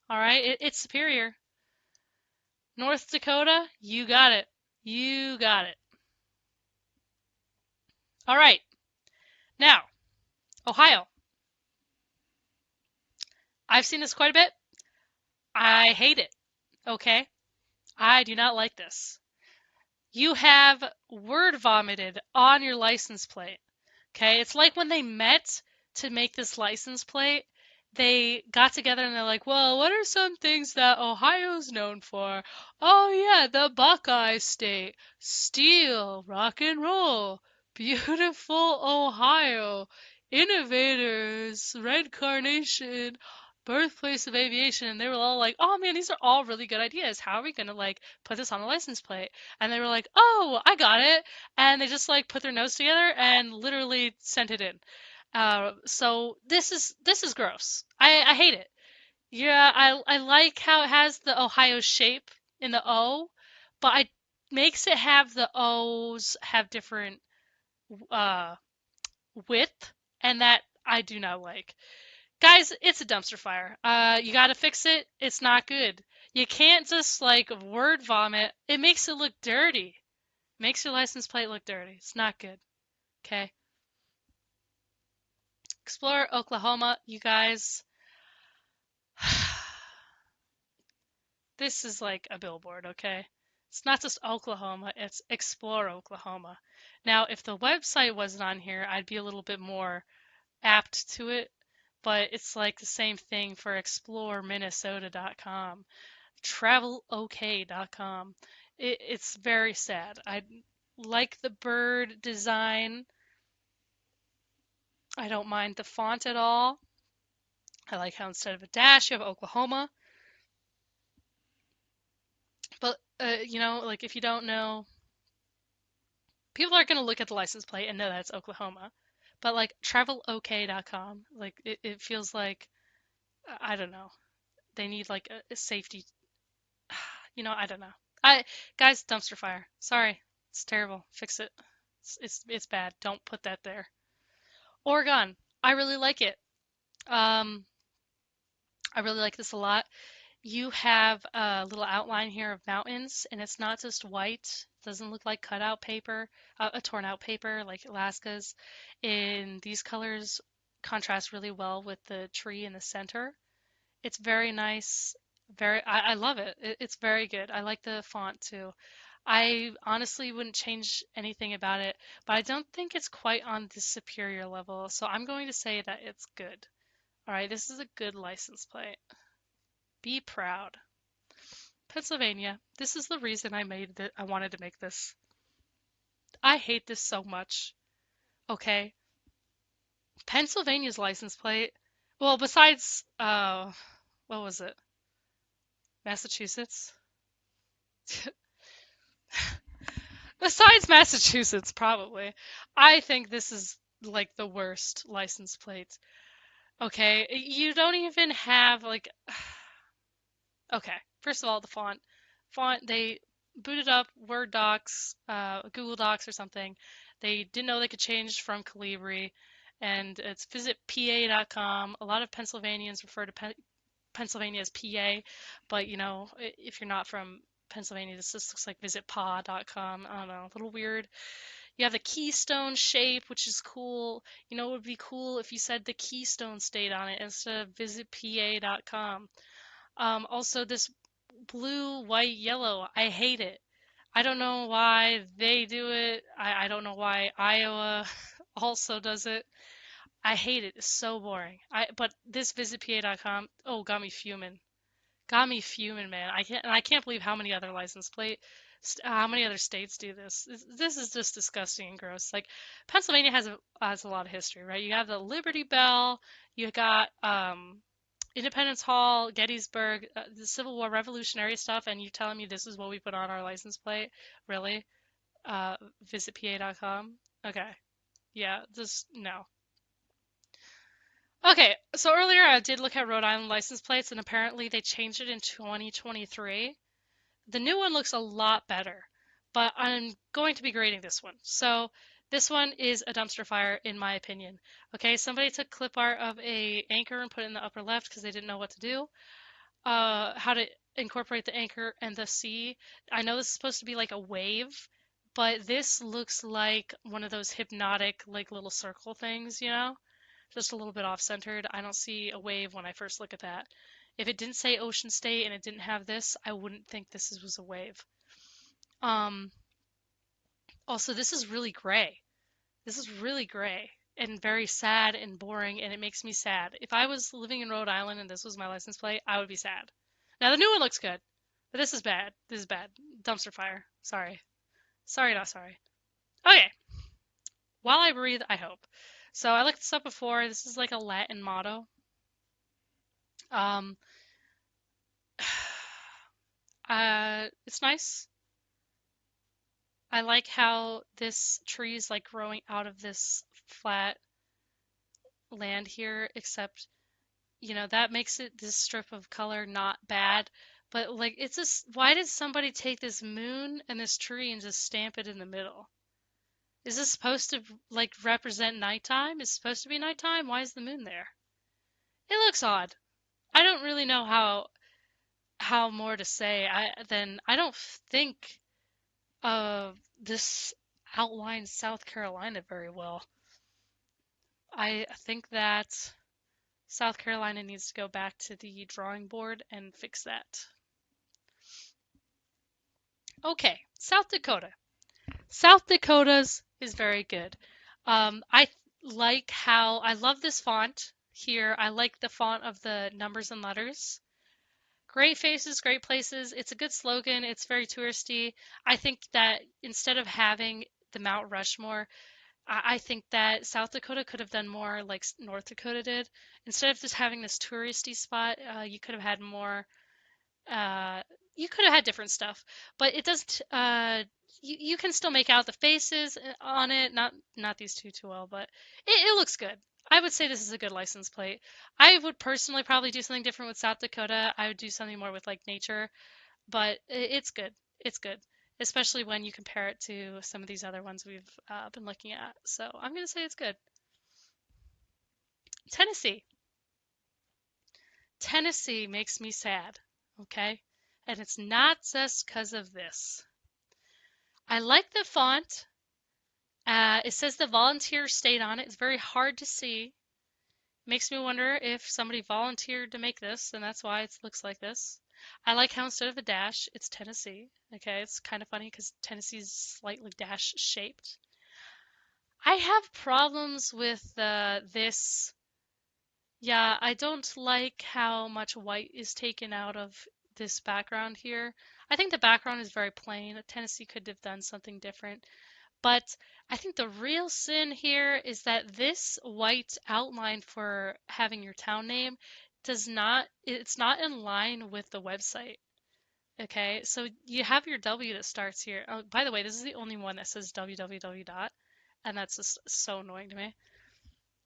All right, it's superior. North Dakota, you got it. You got it. All right, now Ohio. I've seen this quite a bit. I hate it. Okay, I do not like this. You have word vomited on your license plate. Okay, it's like when they met to make this license plate, they got together and they're like, well, what are some things that Ohio's known for? Oh, yeah, the Buckeye State, steel, rock and roll, beautiful Ohio, innovators, red carnation, birthplace of aviation. And they were all like, oh man, these are all really good ideas. How are we gonna like put this on the license plate? And they were like, oh, I got it. And they just like put their nose together and literally sent it in. So this is gross. I hate it. Yeah, I like how it has the Ohio shape in the O, but it makes it have the O's have different uh width, and that I do not like. Guys, it's a dumpster fire. You gotta fix it. It's not good. You can't just like word vomit. It makes it look dirty. Makes your license plate look dirty. It's not good. Okay. Explore Oklahoma, you guys. This is like a billboard, okay? It's not just Oklahoma, it's Explore Oklahoma. Now, if the website wasn't on here, I'd be a little bit more apt to it, but it's like the same thing for exploreminnesota.com, travelok.com. It's very sad. I like the bird design. I don't mind the font at all. I like how instead of a dash, you have Oklahoma. But, like if you don't know, people are going to look at the license plate and know that's Oklahoma. But like travelok.com, like it feels like, I don't know, they need like a safety. I don't know. I Guys, dumpster fire. Sorry, it's terrible. Fix it. It's bad. Don't put that there. Oregon. I really like it. Um, I really like this a lot. You have a little outline here of mountains, and it's not just white. It doesn't look like cutout paper, a torn out paper like Alaska's. And these colors contrast really well with the tree in the center. It's very nice. I love it. It's very good. I like the font too. I honestly wouldn't change anything about it, but I don't think it's quite on the superior level. So I'm going to say that it's good. All right, this is a good license plate. Be proud. Pennsylvania. This is the reason I wanted to make this. I hate this so much. Okay. Pennsylvania's license plate. Well, besides what was it? Massachusetts? Besides Massachusetts, probably. I think this is like the worst license plate. Okay, you don't even have like okay, first of all, the font. They booted up Word docs, Google Docs or something. They didn't know they could change from Calibri, and it's visitpa.com. A lot of Pennsylvanians refer to Pennsylvania as PA, but if you're not from Pennsylvania, this just looks like visitpa.com. I don't know, a little weird. You have the keystone shape, which is cool. It would be cool if you said the Keystone State on it instead of visitpa.com. Also, this blue, white, yellow, I hate it. I don't know why they do it. I don't know why Iowa also does it. I hate it. It's so boring. But this visitpa.com, oh, got me fuming. Got me fuming, man. I can't believe how many other states do this. This is just disgusting and gross. Like Pennsylvania has a lot of history, right? You have the Liberty Bell, you got Independence Hall, Gettysburg, the Civil War, Revolutionary stuff, and you telling me this is what we put on our license plate? Really? Visitpa.com? Okay. Yeah, just no. Okay, so earlier I did look at Rhode Island license plates, and apparently they changed it in 2023. The new one looks a lot better, but I'm going to be grading this one. So this one is a dumpster fire, in my opinion. Okay, somebody took clip art of a anchor and put it in the upper left because they didn't know what to do. How to incorporate the anchor and the sea. I know this is supposed to be like a wave, but this looks like one of those hypnotic, like little circle things, just a little bit off-centered. I don't see a wave when I first look at that. If it didn't say Ocean State and it didn't have this, I wouldn't think was a wave. Um, Also, this is really gray. This is really gray and very sad and boring, and it makes me sad. If I was living in Rhode Island and this was my license plate, I would be sad. Now, the new one looks good, but this is bad. This is bad. Dumpster fire. Sorry. Sorry, not sorry. Okay. While I breathe, I hope. So I looked this up before. This is like a Latin motto. Um, it's nice. I like how this tree is like growing out of this flat land here, except, that makes it this strip of color not bad. But like, it's just, why did somebody take this moon and this tree and just stamp it in the middle? Is this supposed to like represent nighttime? Is it supposed to be nighttime? Why is the moon there? It looks odd. I don't really know how more to say. I don't think this outlines South Carolina very well. I think that South Carolina needs to go back to the drawing board and fix that. Okay, South Dakota. South Dakota's is very good. I like how I love this font here. I like the font of the numbers and letters. Great faces, great places. It's a good slogan. It's very touristy. I think that instead of having the Mount Rushmore, I think that South Dakota could have done more like North Dakota did. Instead of just having this touristy spot, you could have had more uh, you could have had different stuff, but it doesn't. You can still make out the faces on it. Not these two too well, but it looks good. I would say this is a good license plate. I would personally probably do something different with South Dakota. I would do something more with like nature, but it's good. It's good, especially when you compare it to some of these other ones we've been looking at. So I'm gonna say it's good. Tennessee. Tennessee makes me sad. Okay, and it's not just because of this. I like the font. It says the volunteer stayed on it. It's very hard to see. Makes me wonder if somebody volunteered to make this, and that's why it looks like this. I like how instead of a dash, it's Tennessee. Okay, it's kind of funny because Tennessee's slightly dash shaped. I have problems with this. Yeah, I don't like how much white is taken out of this background here. I think the background is very plain. Tennessee could have done something different. But I think the real sin here is that this white outline for having your town name it's not in line with the website. Okay, so you have your W that starts here. Oh, by the way, this is the only one that says www dot, and that's just so annoying to me.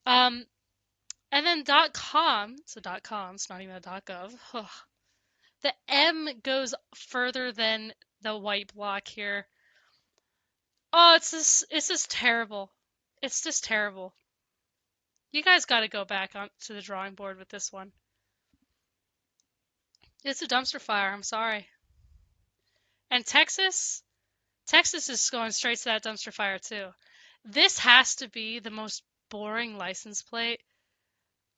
Um, and then .com, so .com, it's not even a .gov. Ugh. The M goes further than the white block here. Oh, it's just terrible. It's just terrible. You guys got to go back on to the drawing board with this one. It's a dumpster fire. I'm sorry. And Texas is going straight to that dumpster fire too. This has to be the most boring license plate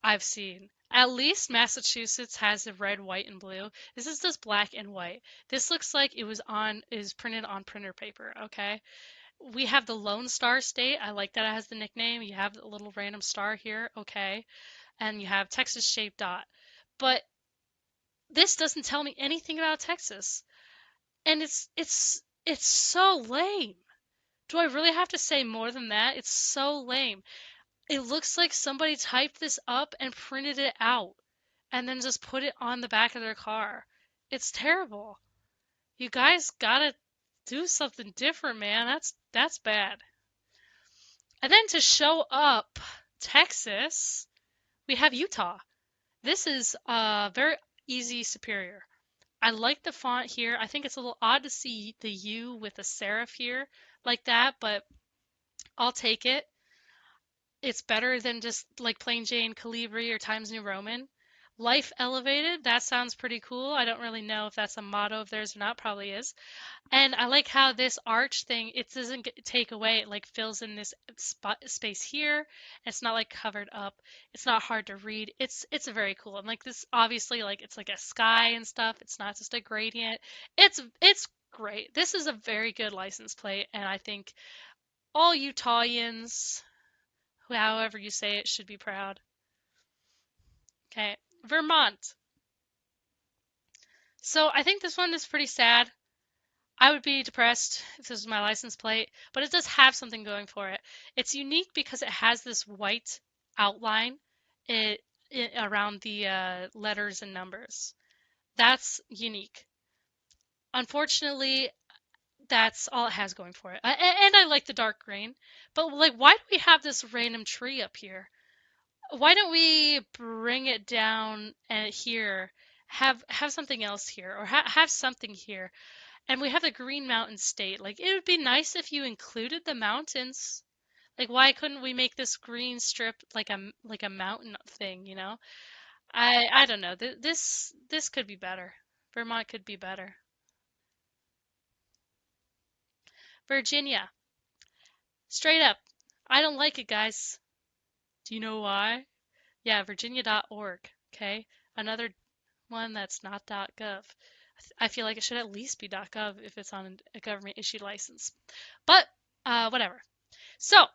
I've seen. At least Massachusetts has the red, white, and blue. This is just black and white. This looks like is printed on printer paper, okay? We have the Lone Star State. I like that it has the nickname. You have a little random star here, okay? And you have Texas shaped dot. But this doesn't tell me anything about Texas. And it's so lame. Do I really have to say more than that? It's so lame. It looks like somebody typed this up and printed it out and then just put it on the back of their car. It's terrible. You guys gotta do something different, man. That's bad. And then to show up Texas, we have Utah. This is very easy superior. I like the font here. I think it's a little odd to see the U with a serif here like that, but I'll take it. It's better than just like plain Jane Calibri or Times New Roman. Life Elevated, that sounds pretty cool. I don't really know if that's a motto of theirs or not, probably is. And I like how this arch thing, it doesn't take away, it like fills in this space here. It's not like covered up. It's not hard to read. It's very cool. And like this obviously like it's like a sky and stuff. It's not just a gradient. It's great. This is a very good license plate and I think all Utahians, however you say it, should be proud. Okay. Vermont. So I think this one is pretty sad. I would be depressed if this was my license plate, but it does have something going for it. It's unique because it has this white outline around the letters and numbers. That's unique. Unfortunately, that's all it has going for it. And I like the dark green, but like, why do we have this random tree up here? Why don't we bring it down and here? Have something else here, or have something here. And we have the Green Mountain State. Like, it would be nice if you included the mountains. Like, why couldn't we make this green strip like a mountain thing, you know? I don't know. This could be better. Vermont could be better. Virginia. Straight up. I don't like it, guys. Do you know why? Yeah, virginia.org, okay? Another one that's not .gov. I feel like it should at least be .gov if it's on a government issued license. But whatever. So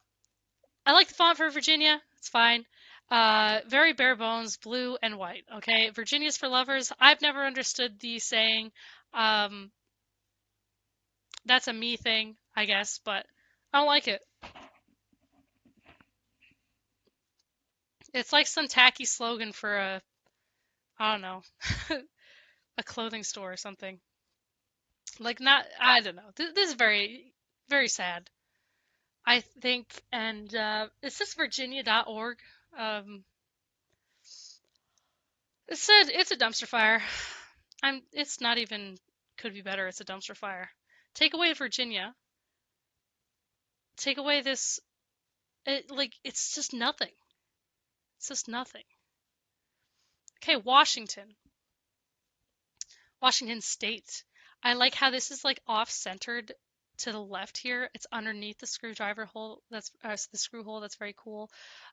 I like the font for Virginia. It's fine. Very bare bones, blue and white. Okay, Virginia's for lovers. I've never understood the saying. Um, that's a me thing, I guess, but I don't like it. It's like some tacky slogan for I don't know, a clothing store or something. Like not, I don't know. This is very, very sad. I think, and it's just Virginia.org. Um, it's a dumpster fire. It's not even could be better. It's a dumpster fire. Take away Virginia. Take away this. It's just nothing. It's just nothing. Okay, Washington. Washington State. I like how this is like off-centered to the left here. It's underneath the screwdriver hole. That's the screw hole. That's very cool.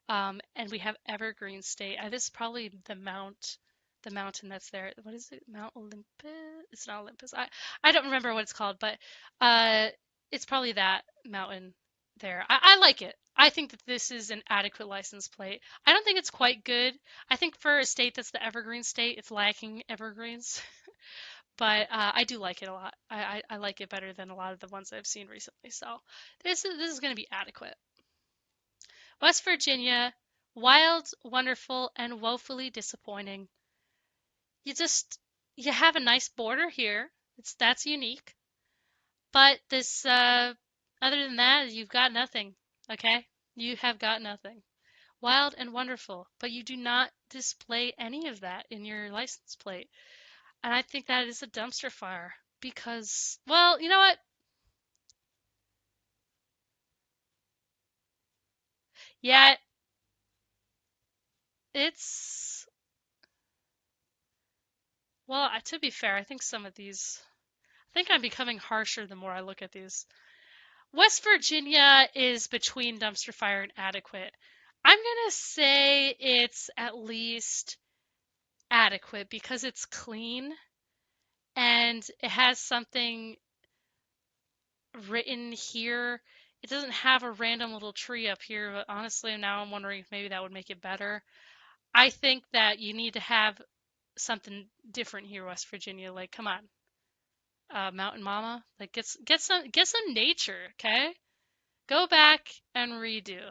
And we have Evergreen State. This is probably the mountain that's there. What is it? Mount Olympus? It's not Olympus. I don't remember what it's called, but uh, it's probably that mountain there. I like it. I think that this is an adequate license plate. I don't think it's quite good. I think for a state that's the Evergreen State, it's lacking evergreens. But I do like it a lot. I like it better than a lot of the ones I've seen recently. So this is going to be adequate. West Virginia, wild, wonderful, and woefully disappointing. You just you have a nice border here. That's unique. But this other than that, you've got nothing. Okay? You have got nothing. Wild and wonderful, but you do not display any of that in your license plate. And I think that is a dumpster fire because, well, you know what? Yeah, it's, well, to be fair, I think some of these, I think I'm becoming harsher the more I look at these. West Virginia is between dumpster fire and adequate. I'm gonna say it's at least adequate because it's clean and it has something written here. It doesn't have a random little tree up here, but honestly, now I'm wondering if maybe that would make it better. I think that you need to have something different here, West Virginia. Like, come on, Mountain Mama. Like, get some nature, okay? Go back and redo.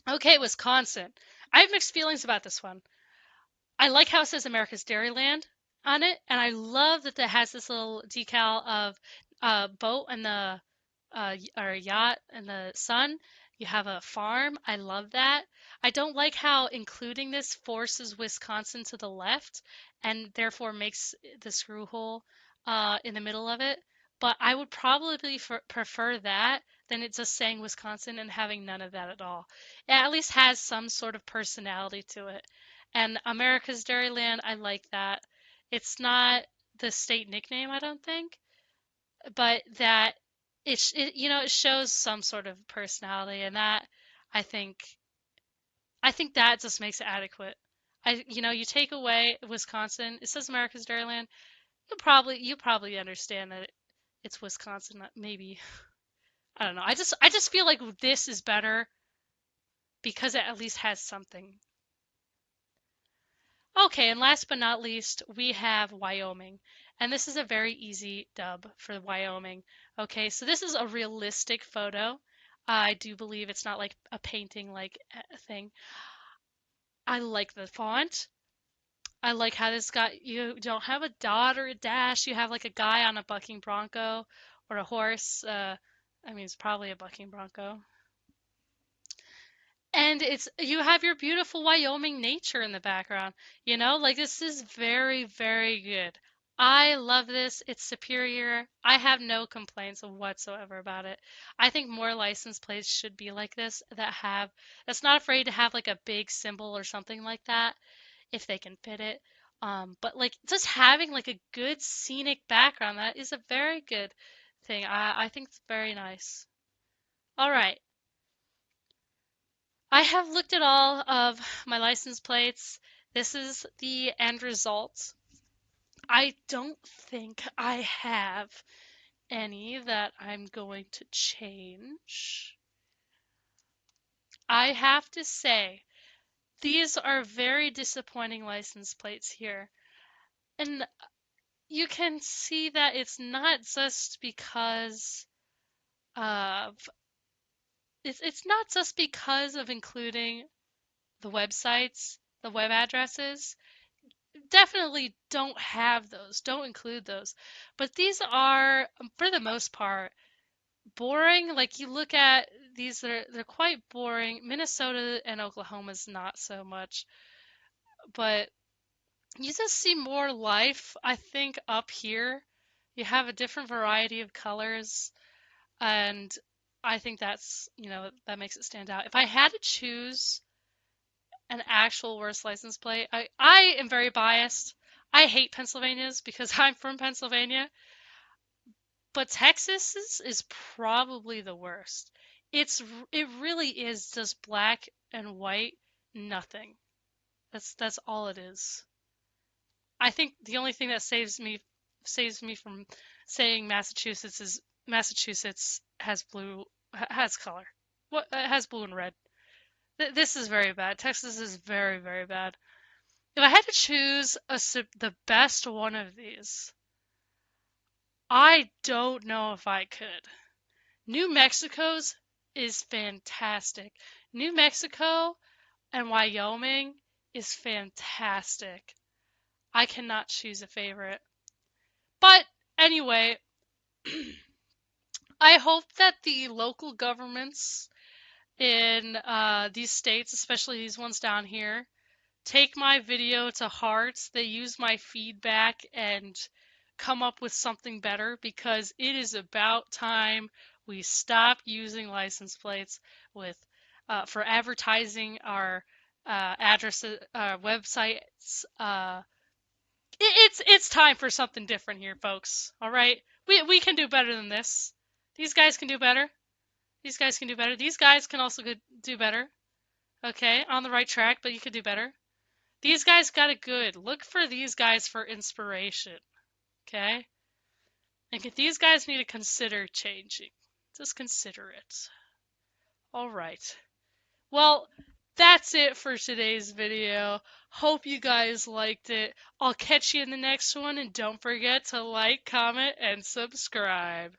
Okay, Wisconsin. I have mixed feelings about this one. I like how it says America's Dairyland on it, and I love that it has this little decal of boat and the or yacht and the sun. You have a farm. I love that. I don't like how including this forces Wisconsin to the left and therefore makes the screw hole in the middle of it. But I would probably prefer that than it just saying Wisconsin and having none of that at all. It at least has some sort of personality to it. And America's Dairyland, I like that. It's not the state nickname, I don't think, but that it shows some sort of personality, and that I think I think that just makes it adequate. You take away Wisconsin, it says America's Dairyland. You probably understand that it's Wisconsin, maybe. I don't know. I just feel like this is better because it at least has something. Okay, and last but not least, we have Wyoming. And this is a very easy dub for Wyoming. Okay, so this is a realistic photo. I do believe it's not like a painting like a thing. I like the font. I like how this got you don't have a dot or a dash. You have like a guy on a bucking bronco or a horse. I mean, it's probably a bucking bronco. And it's you have your beautiful Wyoming nature in the background. Like this is very, very good. I love this. It's superior. I have no complaints whatsoever about it. I think more license plates should be like this that's not afraid to have like a big symbol or something like that if they can fit it. But like just having like a good scenic background, that is a very good thing. I think it's very nice. All right. I have looked at all of my license plates. This is the end result. I don't think I have any that I'm going to change. I have to say, these are very disappointing license plates here. And you can see that it's not just because of it's not just because of including the websites, the web addresses. Definitely don't have those, don't include those. But these are, for the most part, boring. Like you look at these, they're quite boring. Minnesota and Oklahoma's not so much, but you just see more life, I think, up here. You have a different variety of colors, and I think that makes it stand out. If I had to choose an actual worst license plate, I am very biased. I hate Pennsylvania's because I'm from Pennsylvania, but Texas's is probably the worst. It really is just black and white, nothing. That's all it is. I think the only thing that saves me from saying Massachusetts is Massachusetts has color. What it has blue and red. This is very bad. Texas is very, very bad. If I had to choose the best one of these, I don't know if I could. New Mexico's is fantastic. New Mexico and Wyoming is fantastic. I cannot choose a favorite. But anyway, I hope that the local governments in these states, especially these ones down here, take my video to heart. They use my feedback and come up with something better, because it is about time we stop using license plates with for advertising our addresses, websites. It's time for something different here, folks. All right, we can do better than this. These guys can do better. These guys can do better. These guys can also do better. Okay, on the right track, but you could do better. These guys got it good. Look for these guys for inspiration. Okay? And these guys need to consider changing. Just consider it. All right. Well, that's it for today's video. Hope you guys liked it. I'll catch you in the next one, and don't forget to like, comment, and subscribe.